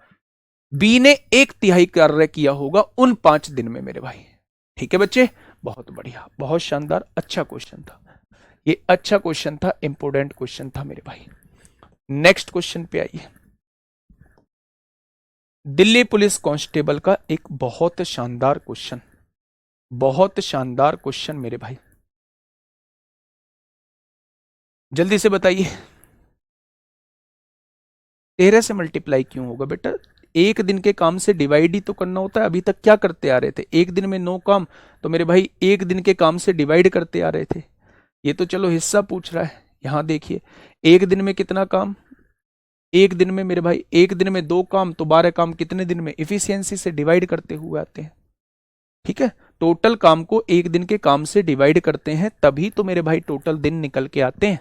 बी ने 1/3 कार्य किया होगा उन 5 दिन में मेरे भाई। ठीक है बच्चे, बहुत बढ़िया, बहुत शानदार, अच्छा क्वेश्चन था ये, अच्छा क्वेश्चन था, इंपोर्टेंट क्वेश्चन था मेरे भाई। नेक्स्ट क्वेश्चन पे आइए। दिल्ली पुलिस कांस्टेबल का एक बहुत शानदार क्वेश्चन, बहुत शानदार क्वेश्चन मेरे भाई, जल्दी से बताइए। 13 से मल्टीप्लाई क्यों होगा बेटा? एक दिन के काम से डिवाइड ही तो करना होता है। अभी तक क्या करते आ रहे थे? एक दिन में 9 काम, तो मेरे भाई एक दिन के काम से डिवाइड करते आ रहे थे। ये तो चलो हिस्सा पूछ रहा है। यहां देखिए, एक दिन में कितना काम? एक दिन में मेरे भाई, एक दिन में 2 काम, तो 12 काम कितने दिन में? इफिशियंसी से डिवाइड करते हुए आते हैं। ठीक है, टोटल काम को एक दिन के काम से डिवाइड करते हैं, तभी तो मेरे भाई टोटल दिन निकल के आते हैं।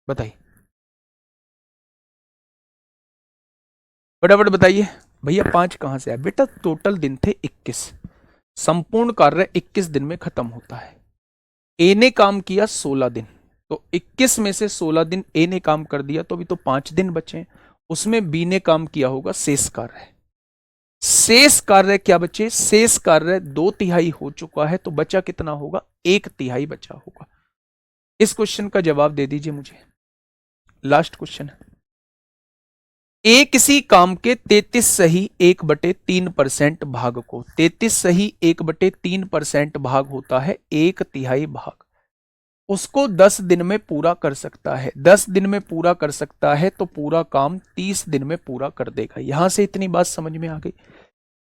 बताइए, फटाफट बताइए भैया। 5 कहां से आया बेटा? टोटल दिन थे 21, संपूर्ण कार्य 21 दिन में खत्म होता है। ए ने काम किया 16 दिन, तो 21 में से 16 दिन ए ने काम कर दिया, तो अभी तो 5 दिन बचे। उसमें बी ने काम किया होगा शेष कार्य। शेष कार्य क्या बचे? शेष कार्य 2/3 हो चुका है, तो बचा कितना होगा? 1/3 बचा होगा। इस क्वेश्चन का जवाब दे दीजिए मुझे। लास्ट क्वेश्चन है। ए किसी काम के 33 सही 1/3% भाग को, 33 सही 1/3% भाग होता है 1/3 भाग, उसको 10 दिन में पूरा कर सकता है। 10 दिन में पूरा कर सकता है तो पूरा काम 30 दिन में पूरा कर देगा। यहां से इतनी बात समझ में आ गई।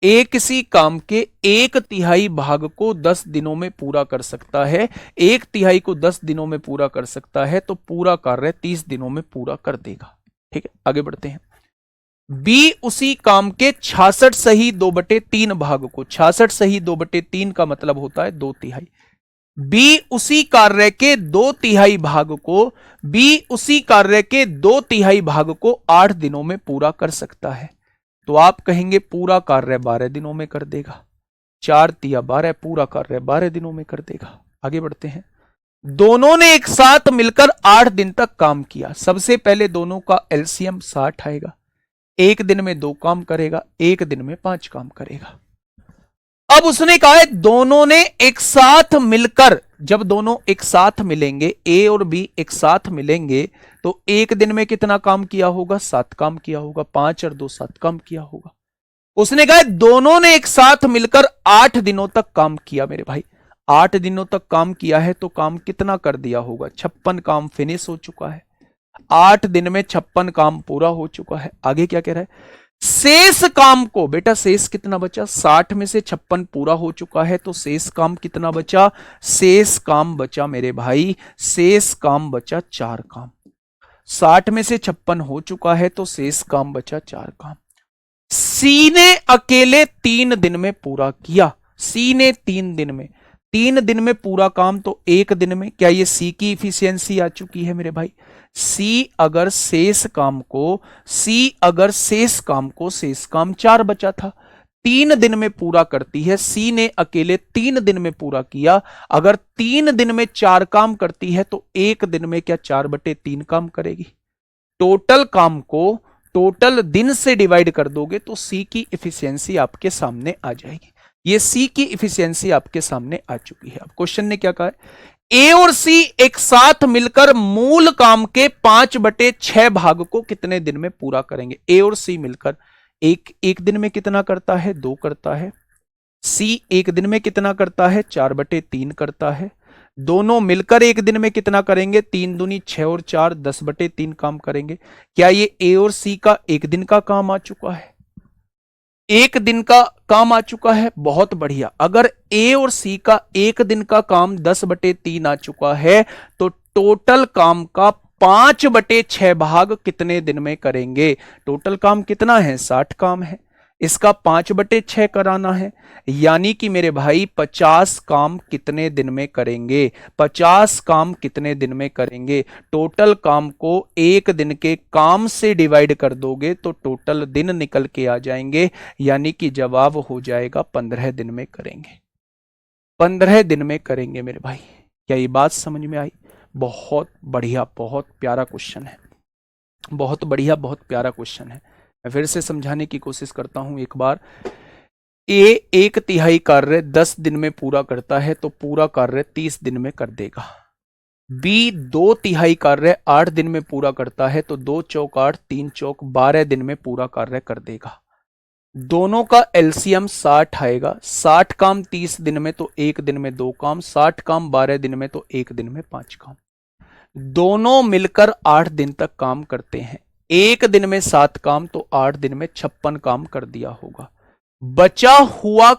ए किसी काम के 1/3 भाग को 10 दिनों में पूरा कर सकता है, 1/3 को 10 दिनों में पूरा कर सकता है, तो पूरा कार्य 30 दिनों में पूरा कर देगा। ठीक है, आगे बढ़ते हैं। बी उसी काम के 66 सही 2/3 भाग को, 66 सही 2/3 का मतलब होता है 2/3। बी उसी कार्य के 2/3 भाग को, बी उसी कार्य के 2/3 भाग को 8 दिनों में पूरा कर सकता है। तो आप कहेंगे पूरा कार्य 12 दिनों में कर देगा। 4 तिया 12, पूरा कार्य 12 दिनों में कर देगा। आगे बढ़ते हैं। दोनों ने एक साथ मिलकर 8 दिन तक काम किया। सबसे पहले दोनों का एलसीएम 60 आएगा। एक दिन में 2 काम करेगा, एक दिन में 5 काम करेगा। अब उसने कहा है दोनों ने एक साथ मिलकर, जब दोनों एक साथ मिलेंगे, ए और बी एक साथ मिलेंगे, तो एक दिन में कितना काम किया होगा? 7 काम किया होगा। 5 और 2 7 काम किया होगा। उसने कहा दोनों ने एक साथ मिलकर 8 दिनों तक काम किया। मेरे भाई 8 दिनों तक काम किया है तो काम कितना कर दिया होगा? 56 काम फिनिश हो चुका है। 8 दिन में 56 काम पूरा हो चुका है। आगे क्या कह रहा है, शेष काम को, बेटा शेष कितना बचा, 60 में से 56 पूरा हो चुका है तो शेष काम कितना बचा, शेष काम बचा मेरे भाई, शेष काम बचा 4 काम। 60 में से 56 हो चुका है तो शेष काम बचा 4 काम। सी ने अकेले 3 दिन में पूरा किया, सी ने 3 दिन में पूरा काम तो 1 दिन में, क्या ये सी की इफिशियंसी आ चुकी है मेरे भाई। सी अगर शेष काम को, शेष काम 4 बचा था, 3 दिन में पूरा करती है, सी ने अकेले 3 दिन में पूरा किया। अगर 3 दिन में 4 काम करती है तो 1 दिन में क्या 4/3 काम करेगी। टोटल काम को टोटल दिन से डिवाइड कर दोगे तो सी की इफिशियंसी आपके सामने आ जाएगी। ये सी की इफिशियंसी आपके सामने आ चुकी है। अब क्वेश्चन ने क्या कहा है, ए और सी एक साथ मिलकर मूल काम के 5/6 भाग को कितने दिन में पूरा करेंगे। ए और सी मिलकर एक दिन में कितना करता है, 2 करता है। सी एक दिन में कितना करता है, 4/3 करता है। दोनों मिलकर एक दिन में कितना करेंगे, 3 दूनी 6 और 4 10/3 काम करेंगे। क्या ये ए और सी का एक दिन का काम आ चुका है, एक दिन का काम आ चुका है, बहुत बढ़िया। अगर ए और सी का एक दिन का काम 10/3 आ चुका है तो टोटल काम का 5/6 भाग कितने दिन में करेंगे। टोटल काम कितना है, 60 काम है, इसका 5/6 कराना है, यानी कि मेरे भाई 50 काम कितने दिन में करेंगे, 50 काम कितने दिन में करेंगे। टोटल काम को एक दिन के काम से डिवाइड कर दोगे तो टोटल दिन निकल के आ जाएंगे, यानी कि जवाब हो जाएगा 15 दिन में करेंगे, 15 दिन में करेंगे मेरे भाई। क्या ये बात समझ में आई। बहुत बढ़िया, बहुत प्यारा क्वेश्चन है, बहुत बढ़िया, बहुत प्यारा क्वेश्चन है। मैं फिर से समझाने की कोशिश करता हूं एक बार। ए 1/3 कार्य 10 दिन में पूरा करता है तो पूरा कार्य 30 दिन में कर देगा। बी 2/3 कार्य 8 दिन में पूरा करता है तो 2 चौक 8 3 चौक 12 दिन में पूरा कार्य कर देगा। दोनों का एलसीएम 60 आएगा। 60 काम 30 दिन में तो 1 दिन में 2 काम, 60 काम 12 दिन में तो 1 दिन में 5 काम। दोनों मिलकर 8 दिन तक काम करते हैं। 1 दिन में 7 काम तो 8 दिन में 56 काम कर दिया होगा। बचा हुआ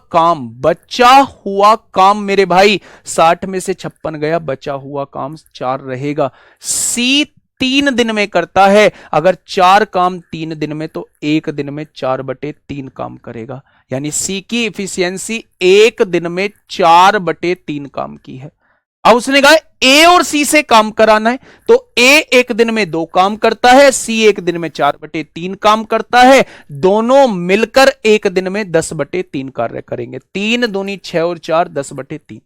काम मेरे भाई 60 में से 56 गया, बचा हुआ काम 4 रहेगा। सी 3 दिन में करता है, अगर 4 काम 3 दिन में तो 1 दिन में 4/3 काम करेगा, यानी सी की इफिशियंसी 1 दिन में 4/3 काम की है। अब उसने कहा ए और सी से काम कराना है तो ए 1 दिन में 2 काम करता है, सी 1 दिन में 4/3 काम करता है। दोनों मिलकर 1 दिन में 10/3 कार्य करेंगे। 3 दूनी 6 और 4 10/3।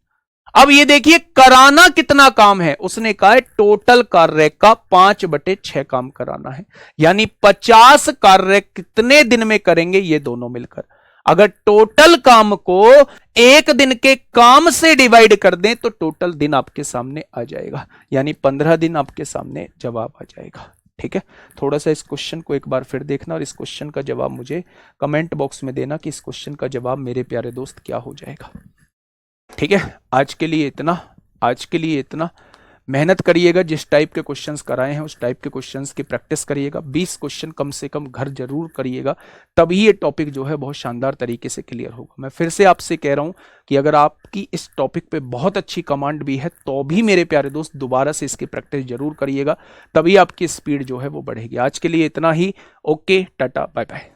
अब ये देखिए कराना कितना काम है, उसने कहा है टोटल कार्य का 5/6 काम कराना है, यानी 50 कार्य कितने दिन में करेंगे ये दोनों मिलकर। अगर टोटल काम को 1 दिन के काम से डिवाइड कर दें तो टोटल दिन आपके सामने आ जाएगा, यानी 15 दिन आपके सामने जवाब आ जाएगा। ठीक है, थोड़ा सा इस क्वेश्चन को एक बार फिर देखना और इस क्वेश्चन का जवाब मुझे कमेंट बॉक्स में देना कि इस क्वेश्चन का जवाब मेरे प्यारे दोस्त क्या हो जाएगा। ठीक है, आज के लिए इतना। मेहनत करिएगा, जिस टाइप के क्वेश्चंस कराए हैं उस टाइप के क्वेश्चंस की प्रैक्टिस करिएगा। 20 क्वेश्चन कम से कम घर जरूर करिएगा, तभी ये टॉपिक जो है बहुत शानदार तरीके से क्लियर होगा। मैं फिर से आपसे कह रहा हूं कि अगर आपकी इस टॉपिक पे बहुत अच्छी कमांड भी है तो भी मेरे प्यारे दोस्त दोबारा से इसकी प्रैक्टिस जरूर करिएगा, तभी आपकी स्पीड जो है वो बढ़ेगी। आज के लिए इतना ही। Okay, tata, bye bye.